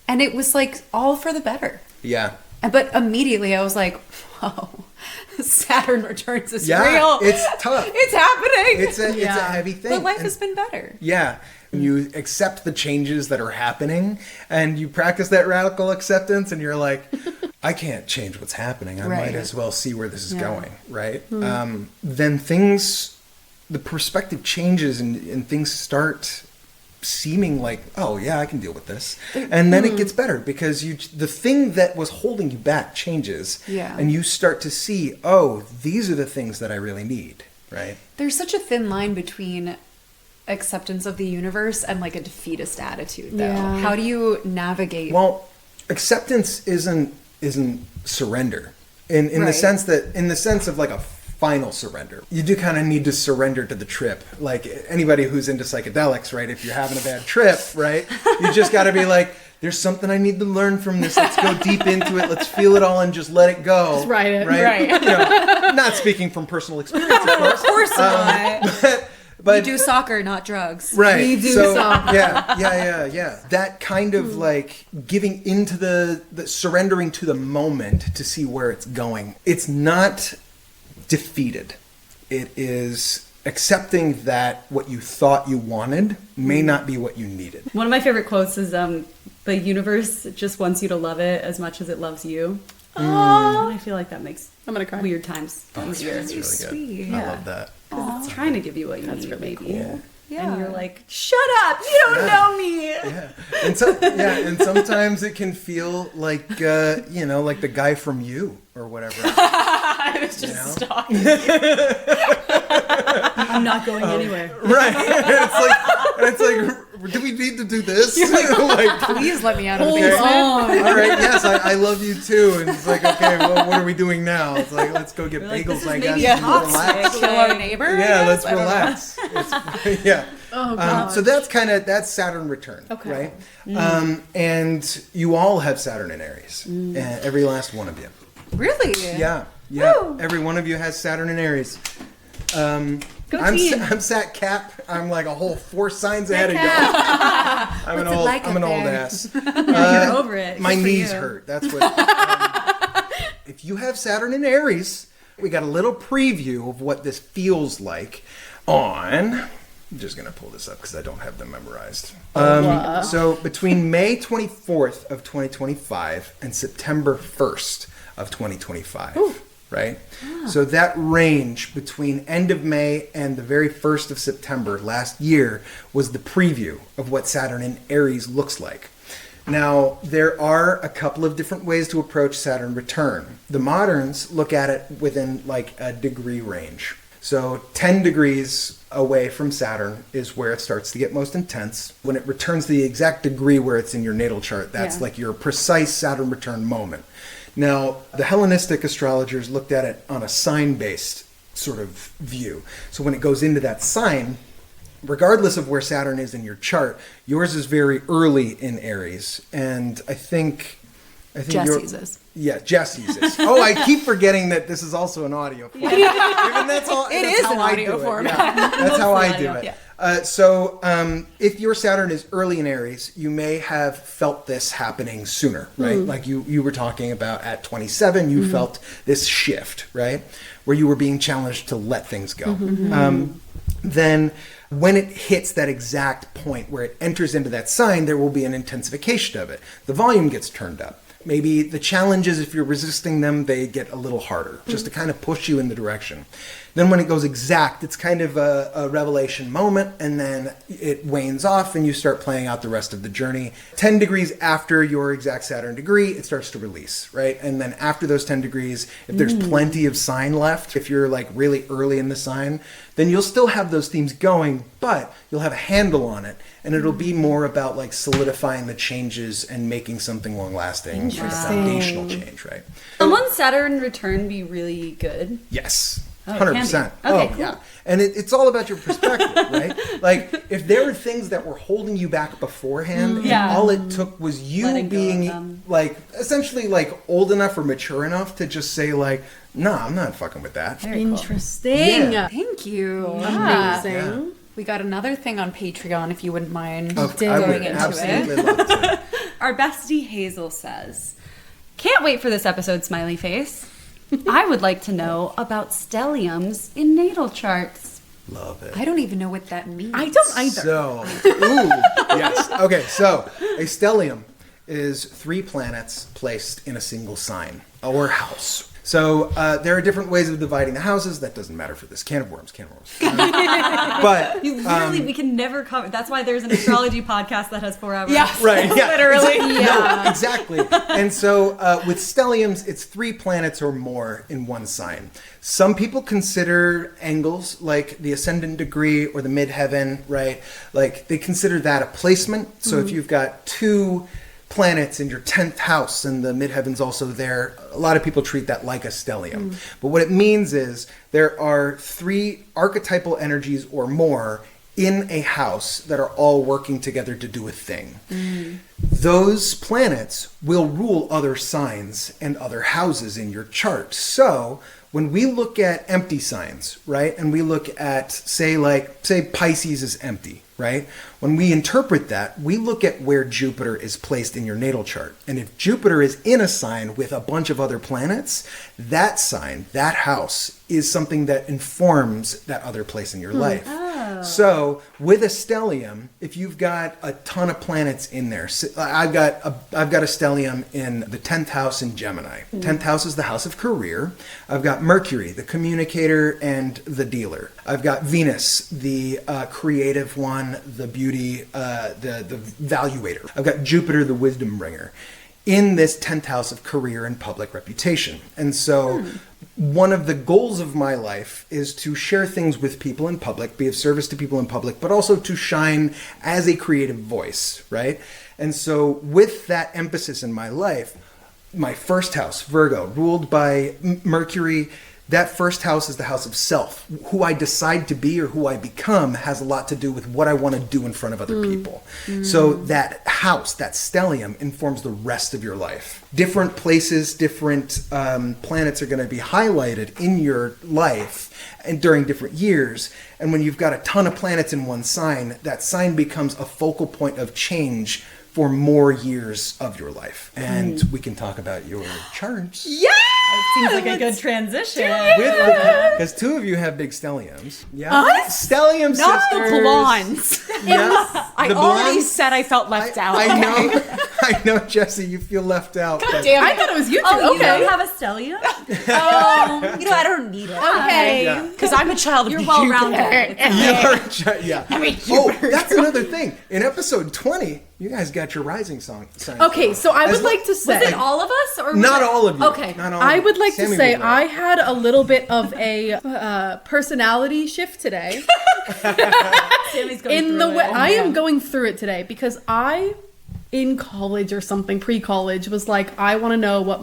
and it was like all for the better. Yeah. But immediately I was like, whoa, Saturn returns is Yeah, real. it's tough. It's happening. It's a heavy thing. But life And- has been better. Yeah. You accept the changes that are happening and you practice that radical acceptance and you're like, I can't change what's happening. I Right. might as well see where this is going, right? Then the perspective changes and things start seeming like, oh yeah, I can deal with this. And then it gets better because the thing that was holding you back changes. Yeah. And you start to see, oh, these are the things that I really need, right? There's such a thin line between acceptance of the universe and like a defeatist attitude, though. Yeah. How do you navigate? Well, acceptance isn't surrender in the Right. sense of like a final surrender. You do kind of need to surrender to the trip. Like anybody who's into psychedelics, right? If you're having a bad trip, right? You just got to be like, there's something I need to learn from this. Let's go deep into it. Let's feel it all and just let it go. Just ride it. Right? You know, not speaking from personal experience, of course. Of course not. But We do soccer, not drugs. right. We do so, soccer. Yeah. That kind of like giving into the surrendering to the moment to see where it's going. It's not defeated. It is accepting that what you thought you wanted may not be what you needed. One of my favorite quotes is the universe just wants you to love it as much as it loves you. And I feel like that makes I'm gonna cry. weird times easier. That's really sweet. good. I Yeah. love that. 'Cause it's trying to give you what you need, really maybe. Yeah. Yeah. And you're like, shut up! You don't know me! Yeah, and sometimes it can feel like like the guy from You or whatever. I was just stalking. I'm not going anywhere. Right? It's like, do we need to do this? Like, Please let me out of the Hold basement. on. all right, yes, I love you too. And it's like, okay, well, what are we doing now? It's like, let's go get We're like, bagels, this is I guess. maybe and toxic. relax. Kill our neighbor? I Yeah, guess? let's I don't know. relax. Yeah. Oh god. So that's Saturn return, Okay. right? And you all have Saturn in Aries, every last one of you. Really? Yeah. Woo. Every one of you has Saturn in Aries. Go I'm team. I'm Sat Cap. I'm like a whole 4 signs ahead of y'all. I'm an What's it old like I'm up an old there? ass. You're over it. My Good for knees you. hurt. That's what. If you have Saturn in Aries, we got a little preview of what this feels like on. I'm just gonna pull this up because I don't have them memorized. So between May 24th of 2025 and September 1st of 2025, right? So that range between end of May and the very 1st of September last year was the preview of what Saturn in Aries looks like. Now, there are a couple of different ways to approach Saturn return. The moderns look at it within like a degree range. So 10 degrees away from Saturn is where it starts to get most intense. When it returns the exact degree where it's in your natal chart, that's like your precise Saturn return moment. Now, the Hellenistic astrologers looked at it on a sign-based sort of view. So when it goes into that sign, regardless of where Saturn is in your chart, yours is very early in Aries. And I think Jesse's is. Yeah, Jesse's is. Oh, I keep forgetting that this is also an audio format. Even that's all, It that's is how an I audio do it. format. Yeah, that's how I Mostly do audio, it. yeah. So if your Saturn is early in Aries, you may have felt this happening sooner, right? Like you were talking about at 27, you felt this shift, right? Where you were being challenged to let things go. Then when it hits that exact point where it enters into that sign, there will be an intensification of it. The volume gets turned up. Maybe the challenges, if you're resisting them, they get a little harder, just to kind of push you in the direction. Then when it goes exact, it's kind of a revelation moment, and then it wanes off, and you start playing out the rest of the journey. 10 degrees after your exact Saturn degree, it starts to release, right? And then after those 10 degrees, if there's plenty of sign left, if you're like really early in the sign, then you'll still have those themes going, but you'll have a handle on it, and it'll be more about like solidifying the changes and making something long-lasting, like a foundational change, right? Will one Saturn return be really good? Yes. Oh, it can be. 100%. Okay, Oh, cool. yeah. And it's all about your perspective, right? Like, if there were things that were holding you back beforehand, Yeah. and all it took was you Letting go of being, them. like, essentially, like, old enough or mature enough to just say, like, nah, I'm not fucking with that. Very cool. Interesting. Yeah. Thank you. Amazing. Yeah. We got another thing on Patreon if you wouldn't mind Okay, I going would into absolutely it. love to. Our bestie Hazel says, "Can't wait for this episode, smiley face. I would like to know about stelliums in natal charts." Love it. I don't even know what that means. I don't either. So, yes. Okay, so a stellium is 3 planets placed in a single sign or house. So there are different ways of dividing the houses. That doesn't matter for this. Can of worms. But You literally, we can never cover. That's why there's an astrology podcast that has 4 hours. Yes. right, yeah, Literally. No, exactly. And so with stelliums, it's 3 planets or more in one sign. Some people consider angles like the ascendant degree or the midheaven, right? Like they consider that a placement. So if you've got 2 planets in your 10th house and the midheaven's also there, a lot of people treat that like a stellium. But what it means is there are 3 archetypal energies or more in a house that are all working together to do a thing. Those planets will rule other signs and other houses in your chart. So when we look at empty signs, right, and we look at, say Pisces is empty, right? When we interpret that, we look at where Jupiter is placed in your natal chart. And if Jupiter is in a sign with a bunch of other planets, that sign, that house, is something that informs that other place in your life. So with a stellium, if you've got a ton of planets in there, I've got a stellium in the 10th house in Gemini. 10th house is the house of career. I've got Mercury, the communicator and the dealer. I've got Venus, the creative one, the beauty, the valuator. I've got Jupiter, the wisdom bringer, in this 10th house of career and public reputation. And so one of the goals of my life is to share things with people in public, be of service to people in public, but also to shine as a creative voice, right? And so with that emphasis in my life, my first house, Virgo, ruled by Mercury, that first house is the house of self. Who I decide to be or who I become has a lot to do with what I want to do in front of other people. So that house, that stellium, informs the rest of your life. Different places, different planets are going to be highlighted in your life and during different years. And when you've got a ton of planets in one sign, that sign becomes a focal point of change for more years of your life. And we can talk about your charts. Yeah! It seems like a good transition. Because 2 of you have big stelliums. Yeah. Us? Stellium Not sisters. the blondes. Yeah. I The already blondes? said I felt left out. I know. I know, Jesse, you feel left out. but- Damn I it. thought it was you two. Oh, you okay. don't have a stellium? Oh, I don't need it. Okay. Yeah. Because I'm a child of You're Jupiter. well-rounded. Yeah. Oh, that's another thing. In episode 20, you guys got your rising sign. Okay, so I would like to say, Was it all of us? Or was Not it- all of you. Okay. Not all of I you. would like to Sammy say would know. I had a little bit of a personality shift today. Sammy's going In through the way it. I am going through it today because I, in college or something, pre-college, was like, I want to know what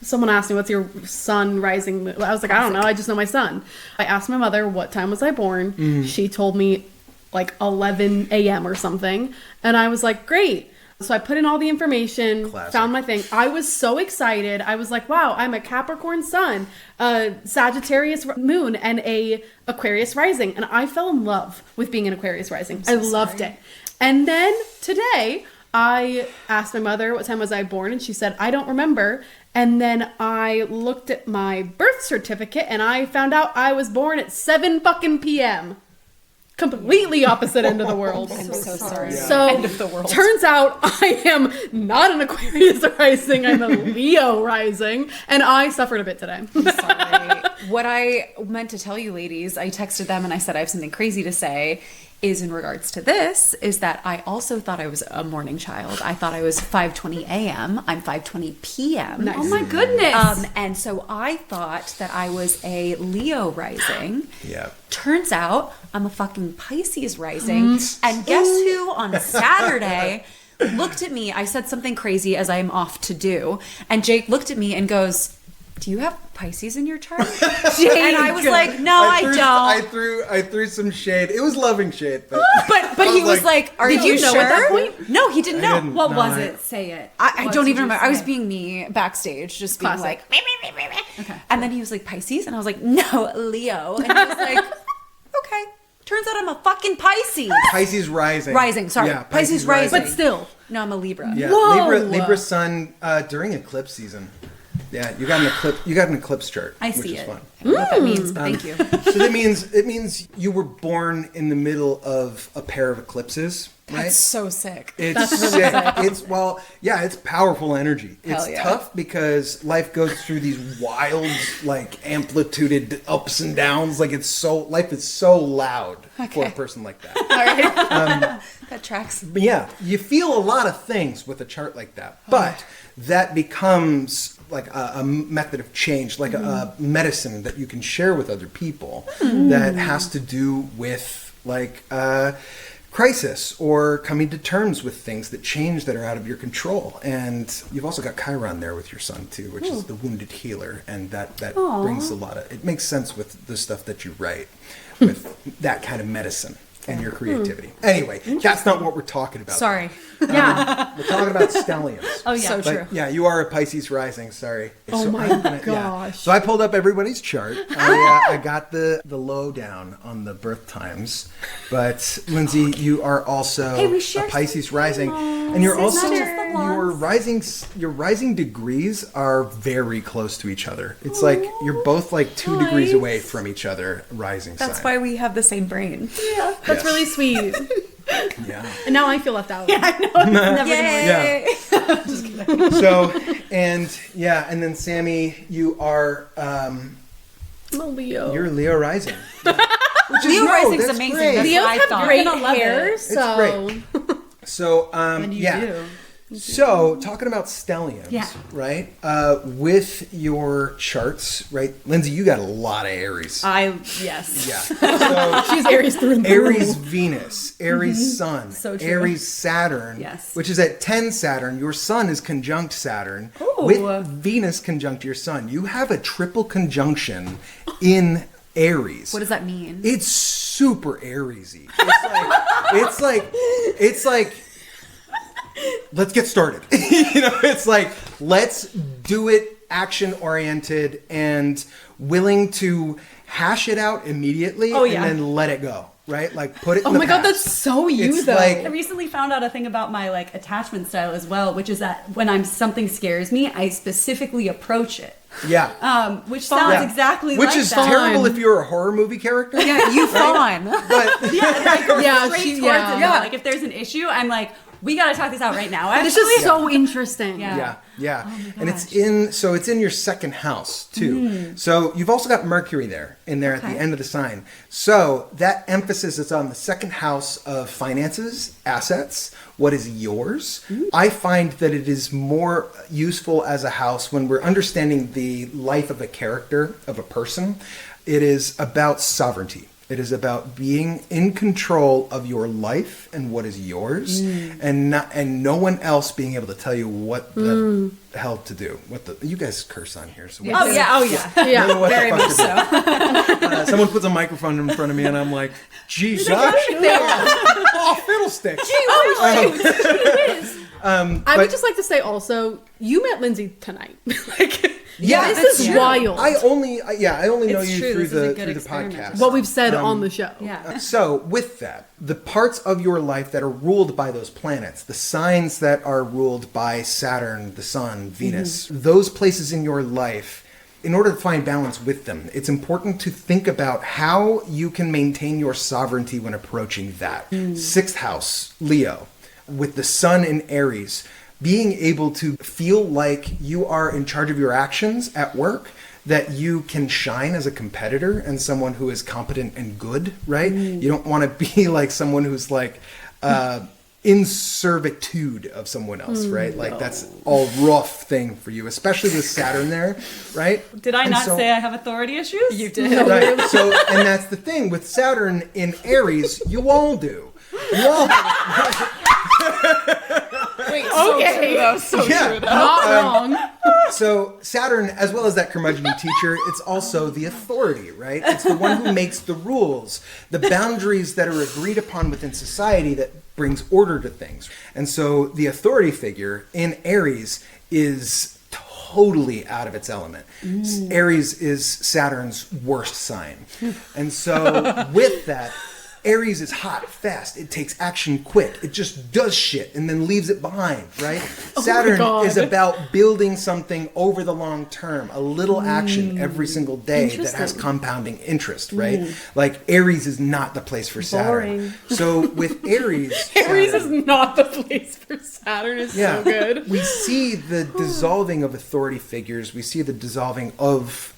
someone asked me, what's your sun rising? I was like, I don't know. I just know my sun. I asked my mother, what time was I born? She told me like 11 a.m. or something. And I was like, great. So I put in all the information, Classic. found my thing. I was so excited. I was like, wow, I'm a Capricorn sun, a Sagittarius moon, and a Aquarius rising. And I fell in love with being an Aquarius rising. I loved it. And then today I asked my mother, what time was I born? And she said, I don't remember. And then I looked at my birth certificate and I found out I was born at 7 fucking p.m. Completely opposite end of the world. I'm so sorry. So End of the world. turns out I am not an Aquarius rising, I'm a Leo rising, and I suffered a bit today. Sorry. What I meant to tell you ladies, I texted them and I said I have something crazy to say, is in regards to this, is that I also thought I was a morning child. I thought I was 5:20 a.m. I'm 5:20 p.m. Nice. Oh my goodness. And so I thought that I was a Leo rising. Yeah. Turns out I'm a fucking Pisces rising. And guess who on Saturday looked at me? I said something crazy as I am off to do. And Jake looked at me and goes, do you have Pisces in your chart? And I was like, no, I don't. I threw some shade. It was loving shade, but But he was like, are Did you you know sure? at that point? No, he didn't know. didn't. What No, was I- it? Say it. I What don't did even you remember. I was say? being me backstage, just being Classic. like, meh, meh, meh, meh, meh. Okay. And then he was like, Pisces? And I was like, no, Leo. And he was like, okay. Turns out I'm a fucking Pisces. Pisces rising. Rising, sorry. Yeah, Pisces rising. But still, No, I'm a Libra. Yeah, Whoa. Libra sun during eclipse season. Yeah, you got an eclipse. You got an eclipse chart. I which see is it. fun. I don't know what that means, but thank you. So that means it means you were born in the middle of a pair of eclipses, right? That's so sick. It's sick. It's it's powerful energy. Hell It's yeah. tough because life goes through these wild, like amplituded ups and downs. Like life is so loud for a person like that. All right. That tracks. But yeah, you feel a lot of things with a chart like that, but that becomes like a method of change, like a medicine that you can share with other people that has to do with like crisis or coming to terms with things that change that are out of your control. And you've also got Chiron there with your sun too, which is the wounded healer, and that brings a lot of, it makes sense with the stuff that you write with that kind of medicine and your creativity. Anyway, that's not what we're talking about. Sorry. Yeah. We're talking about stelliums. Oh, yeah. So But, true. yeah, you are a Pisces rising. Sorry. Oh my I'm gosh. So I pulled up everybody's chart. I got the lowdown on the birth times. But Lindsay, you are also Hey, we a share Pisces some rising, blondes. and you're It's also not just the your rising degrees are very close to each other. It's like you're both like 2 degrees away from each other. Rising That's sign. why we have the same brain. Yeah, that's Yes. really sweet. Yeah. And now I feel left out. Yay! Yeah. So, and then Sammy, you are I'm a Leo. you're Leo rising. Which Leo rising's that's amazing. great. That's Leos what I have thought. great You're gonna love hair, it. It's so great. So, And you do. So, talking about stelliums, Yeah. right? With your charts, right? Lindsay, you got a lot of Aries. Yes. Yeah. So, she's Aries through and through. Aries Venus, Aries Sun, So true. Aries Saturn, Yes. which is at 10 Saturn. Your Sun is conjunct Saturn Ooh. with Venus conjunct your Sun. You have a triple conjunction in Aries. What does that mean? It's super Ariesy. It's like let's get started. It's like let's do it, action oriented and willing to hash it out immediately Oh, yeah. and then let it go. Right? Like put it in Oh the my god, past. that's so you It's though. like- I recently found out a thing about my like attachment style as well, which is that when something scares me, I specifically approach it. Yeah. Which sounds Yeah. exactly Which like is that. terrible if you're a horror movie character. Yeah, you fawn. But yeah, Straight she, towards yeah. it, though. Like if there's an issue, I'm like, we gotta talk this out right now. This is so interesting. Yeah. Yeah. Oh my And it's gosh. it's in your second house too. So you've also got Mercury there at the end of the sign. So that emphasis is on the second house of finances, assets, what is yours. I find that it is more useful as a house when we're understanding the life of a character, of a person. It is about sovereignty. It is about being in control of your life and what is yours, and no one else being able to tell you what the hell to do. You guys curse on here, so Oh yeah. Oh yeah. I don't know what Very the much fuck to so. do. Someone puts a microphone in front of me, and I'm like, "Jesus, oh fiddlesticks!" I would just like to say also, you met Lindsay tonight. Yeah, this is wild. I only know It's you true. through This is a the good through the experiment. podcast. what we've said on the show. Yeah. So, with that, the parts of your life that are ruled by those planets, the signs that are ruled by Saturn, the Sun, Venus, those places in your life, in order to find balance with them, it's important to think about how you can maintain your sovereignty when approaching that. Sixth house, Leo, with the Sun in Aries, being able to feel like you are in charge of your actions at work, that you can shine as a competitor and someone who is competent and good, right? You don't want to be like someone who's like in servitude of someone else, right? Like that's a rough thing for you, especially with Saturn there, right? Did I And not so- say I have authority issues? You did. Right. So, and that's the thing with Saturn in Aries, you all do. You all Wait, Okay. so Yeah. true. Though. Not wrong. So Saturn, as well as that curmudgeon teacher, it's also the authority, right? It's the one who makes the rules, the boundaries that are agreed upon within society that brings order to things. And so the authority figure in Aries is totally out of its element. Aries is Saturn's worst sign. And so with that, Aries is hot, fast. It takes action quick. It just does shit and then leaves it behind, right? Saturn God. is about building something over the long term, a little action every single day that has Interesting. compounding interest, right? Like Aries is not the place for Saturn. Boring. So with Aries, Aries Saturn- is not the place for Saturn. Is so good. we see the dissolving of authority figures. We see the dissolving of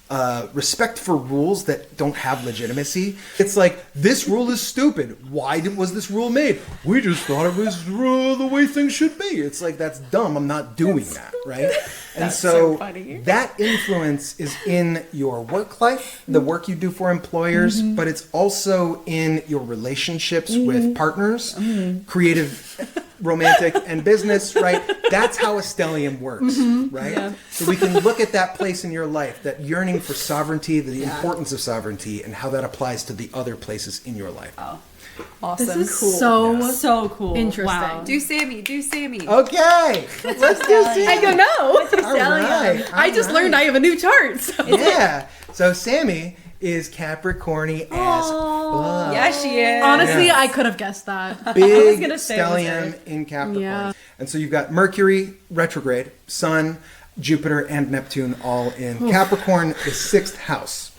respect for rules that don't have legitimacy. It's like, this rule is stupid. Why was this rule made? We just thought it was the way things should be. It's like, that's dumb. I'm not doing that, right? And so funny. that influence is in your work life, the work you do for employers, but it's also in your relationships with partners, creative, romantic, and business, right? That's how a stellium works, right? Yeah. So we can look at that place in your life, that yearning for sovereignty, the importance of sovereignty, and how that applies to the other places in your life. Oh, Awesome. This is cool. so cool. Interesting. Wow. Do Sammy. Okay, let's do Sammy. I don't know. All right, I just learned I have a new chart. So. Yeah. So Sammy is Capricorny as fuck. Yeah, she is. Honestly, Yeah. I could have guessed that. Big gonna say it was stellium in Capricorn. Yeah. And so you've got Mercury retrograde, Sun, Jupiter, and Neptune all in Capricorn, the 6th house.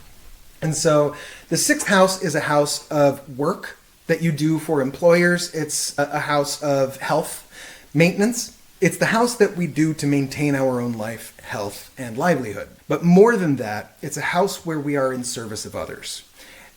And so the 6th house is a house of work that you do for employers. It's a house of health, maintenance. It's the house that we do to maintain our own life, health, and livelihood. But more than that, it's a house where we are in service of others.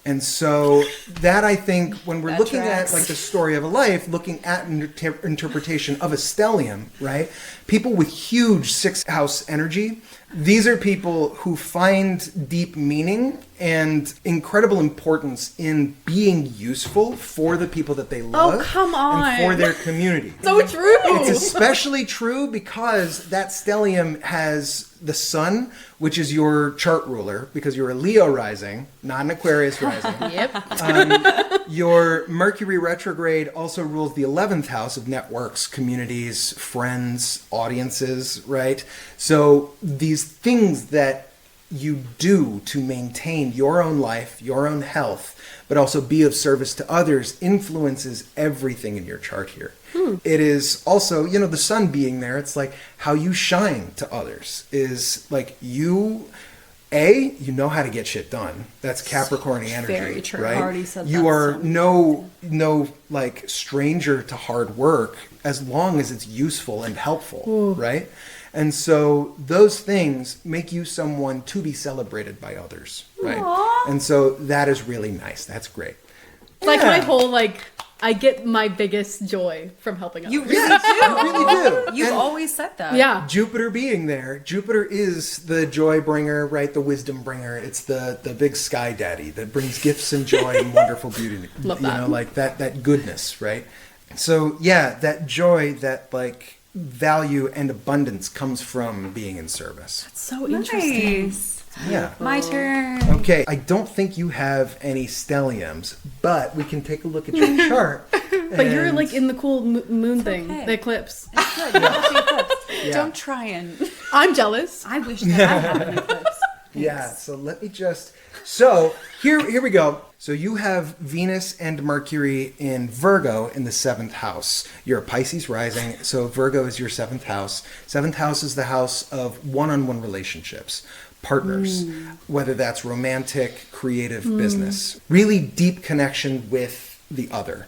And so that, I think, when we're That looking tracks. at like the story of a life, looking at an interpretation of a stellium, right? People with huge 6th house energy, these are people who find deep meaning and incredible importance in being useful for the people that they love come on. and for their community. So true. It's especially true because that stellium has the sun, which is your chart ruler, because you're a Leo rising, not an Aquarius rising. Yep. Your Mercury retrograde also rules the 11th house of networks, communities, friends, audiences, right? So these things that you do to maintain your own life, your own health, but also be of service to others influences everything in your chart here. It is also, the sun being there, it's like how you shine to others is like you know how to get shit done. That's Capricorny energy, Very true. right? Already said You that, are son. no like stranger to hard work as long as it's useful and helpful, right? And so those things make you someone to be celebrated by others, right? Aw. And so that is really nice. That's great. Like Yeah. my whole I get my biggest joy from helping others. You really Yes, you really do. You've And always said that. Yeah. Jupiter being there, Jupiter is the joy bringer, right? The wisdom bringer. It's the big sky daddy that brings gifts and joy and wonderful beauty. Love that. Like that goodness, right? So yeah, that joy, that like value and abundance comes from being in service. So interesting. Nice. Yeah. My turn. Okay, I don't think you have any stelliums, but we can take a look at your chart. But you're like in the cool moon thing, okay. the eclipse. Yeah. Don't try and. I'm jealous. I wish that I had an eclipse. Yeah, so let me just... So, here we go. So you have Venus and Mercury in Virgo in the 7th house. You're a Pisces rising, so Virgo is your 7th house. 7th house is the house of one-on-one relationships, partners, whether that's romantic, creative, business. Really deep connection with the other.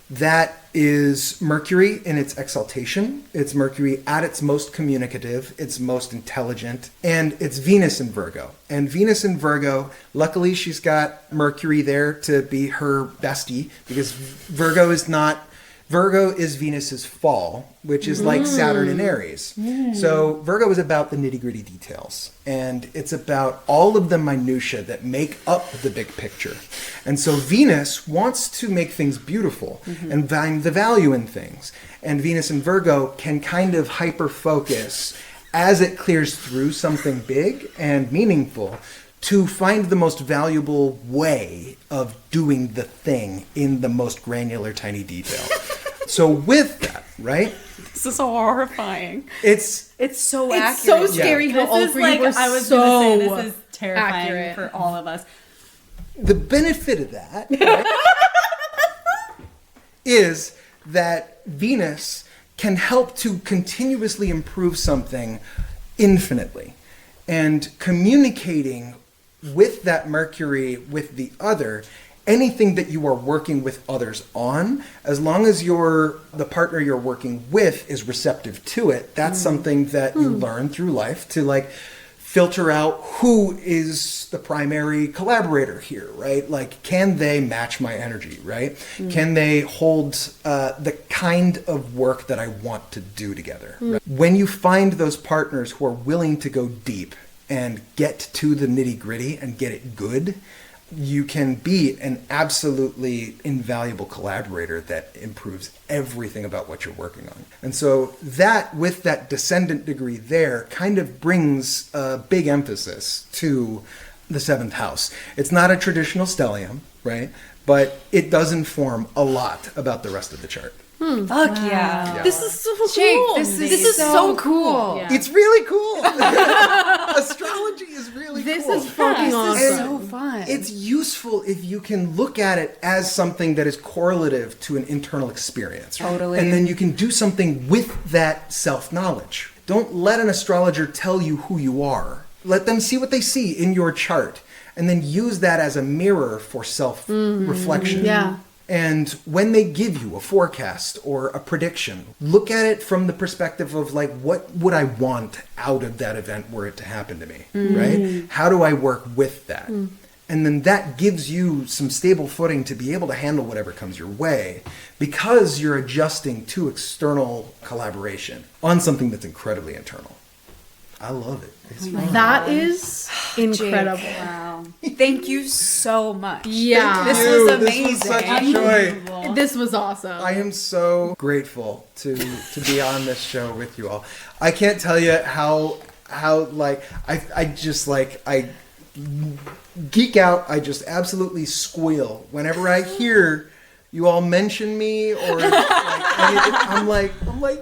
That is Mercury in its exaltation. It's Mercury at its most communicative, its most intelligent, and it's Venus in Virgo. And Venus in Virgo, luckily she's got Mercury there to be her bestie, because Virgo is Venus's fall, which is like Saturn in Aries. So Virgo is about the nitty-gritty details, and it's about all of the minutia that make up the big picture. And so Venus wants to make things beautiful and find the value in things. And Venus in Virgo can kind of hyper-focus as it clears through something big and meaningful to find the most valuable way of doing the thing in the most granular, tiny detail. So with that, right, This is so horrifying. it's so It's so scary how all This is three like, were I was so gonna say, this is terrifying accurate. for all of us. the benefit of that, right, is that Venus can help to continuously improve something infinitely. And communicating with that Mercury, with the other, anything that you are working with others on, as long as the partner you're working with is receptive to it, that's something that you learn through life to like filter out who is the primary collaborator here, right? Like, can they match my energy, right? Can they hold the kind of work that I want to do together? Right? When you find those partners who are willing to go deep and get to the nitty gritty and get it good, you can be an absolutely invaluable collaborator that improves everything about what you're working on. And so that, with that descendant degree there, kind of brings a big emphasis to the 7th house. It's not a traditional stellium, right? But it does inform a lot about the rest of the chart. Fuck yeah. This is so Jake, cool. this is so cool. Yeah. It's really cool. Astrology is really This cool. is fucking awesome. This is so fun. It's useful if you can look at it as something that is correlative to an internal experience. Totally. And then you can do something with that self-knowledge. Don't let an astrologer tell you who you are. Let them see what they see in your chart, and then use that as a mirror for self-reflection. Yeah. And when they give you a forecast or a prediction, look at it from the perspective of, like, what would I want out of that event were it to happen to me, right? How do I work with that? And then that gives you some stable footing to be able to handle whatever comes your way, because you're adjusting to external collaboration on something that's incredibly internal. I love it. It's fun. That is incredible. Wow. Thank you so much. Yeah. This You, was this amazing. was such a joy. This was awesome. I am so grateful to be on this show with you all. I can't tell you how like I just like I geek out. I just absolutely squeal whenever I hear you all mention me or like anything. I'm like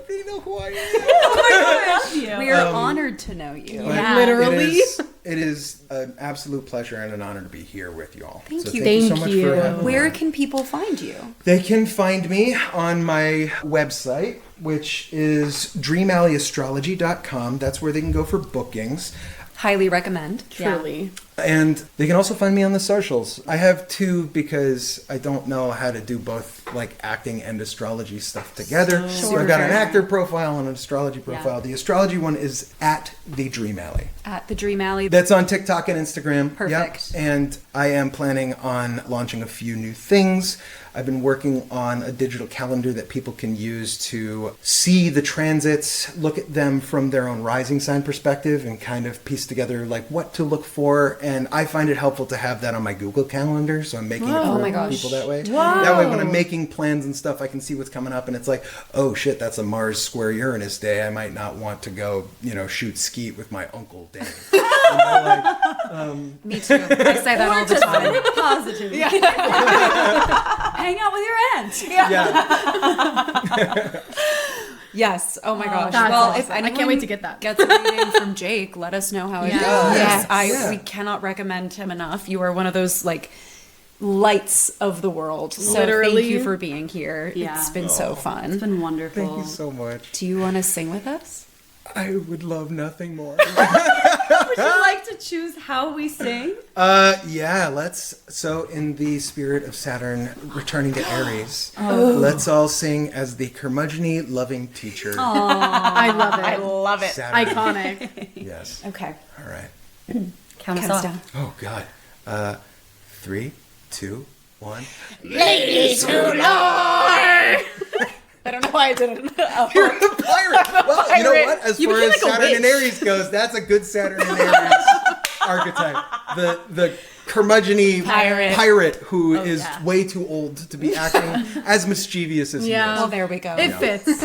they know who I am. Oh my gosh. We are honored to know you. But Yeah. Literally. it is an absolute pleasure and an honor to be here with you all. Thank So you. Thank you so Thank much you. for having me. Where can people find you? They can find me on my website, which is dreamalley.astrology.com. That's where they can go for bookings. Highly recommend. Truly. And they can also find me on the socials. I have two because I don't know how to do both, like, acting and astrology stuff together. So I've got an actor profile and an astrology profile. Yeah. The astrology one is at the Dream Alley. At the Dream Alley. That's on TikTok and Instagram. Perfect. Yep. And I am planning on launching a few new things. I've been working on a digital calendar that people can use to see the transits, look at them from their own rising sign perspective, and kind of piece together, like, what to look for. And I find it helpful to have that on my Google Calendar, so I'm making it Oh for my gosh. people that way. Whoa. That way, when I'm making plans and stuff, I can see what's coming up, and it's like, oh shit, that's a Mars square Uranus day. I might not want to go, shoot skeet with my uncle Dave. Me too. I say that all the time. Positive. Hang out with your aunt. Yeah. Yes. Oh my gosh. That's Well, awesome. if I anyone can't wait to get that. gets a reading from Jake, let us know how it Yes. goes. Yes. We cannot recommend him enough. You are one of those, like, lights of the world. So Literally. thank you for being here. Yeah. It's been so fun. It's been wonderful. Thank you so much. Do you want to sing with us? I would love nothing more. Would you like to choose how we sing? Yeah, let's. So, in the spirit of Saturn returning to Aries, let's all sing as the curmudgeon loving teacher. I love it. I love it. Saturn. Iconic. Yes. Okay. All right. Count us Count us off. down. Oh, God. 3, 2, 1. I don't know why I didn't. Oh. You're the pirate. Well, you know pirate. what? As You far became as like a Saturn and witch. Aries goes, that's a good Saturn and Aries archetype. The curmudgeon Pirate. who is way too old to be acting as mischievous as he Yeah. is. Well, there we go. It fits.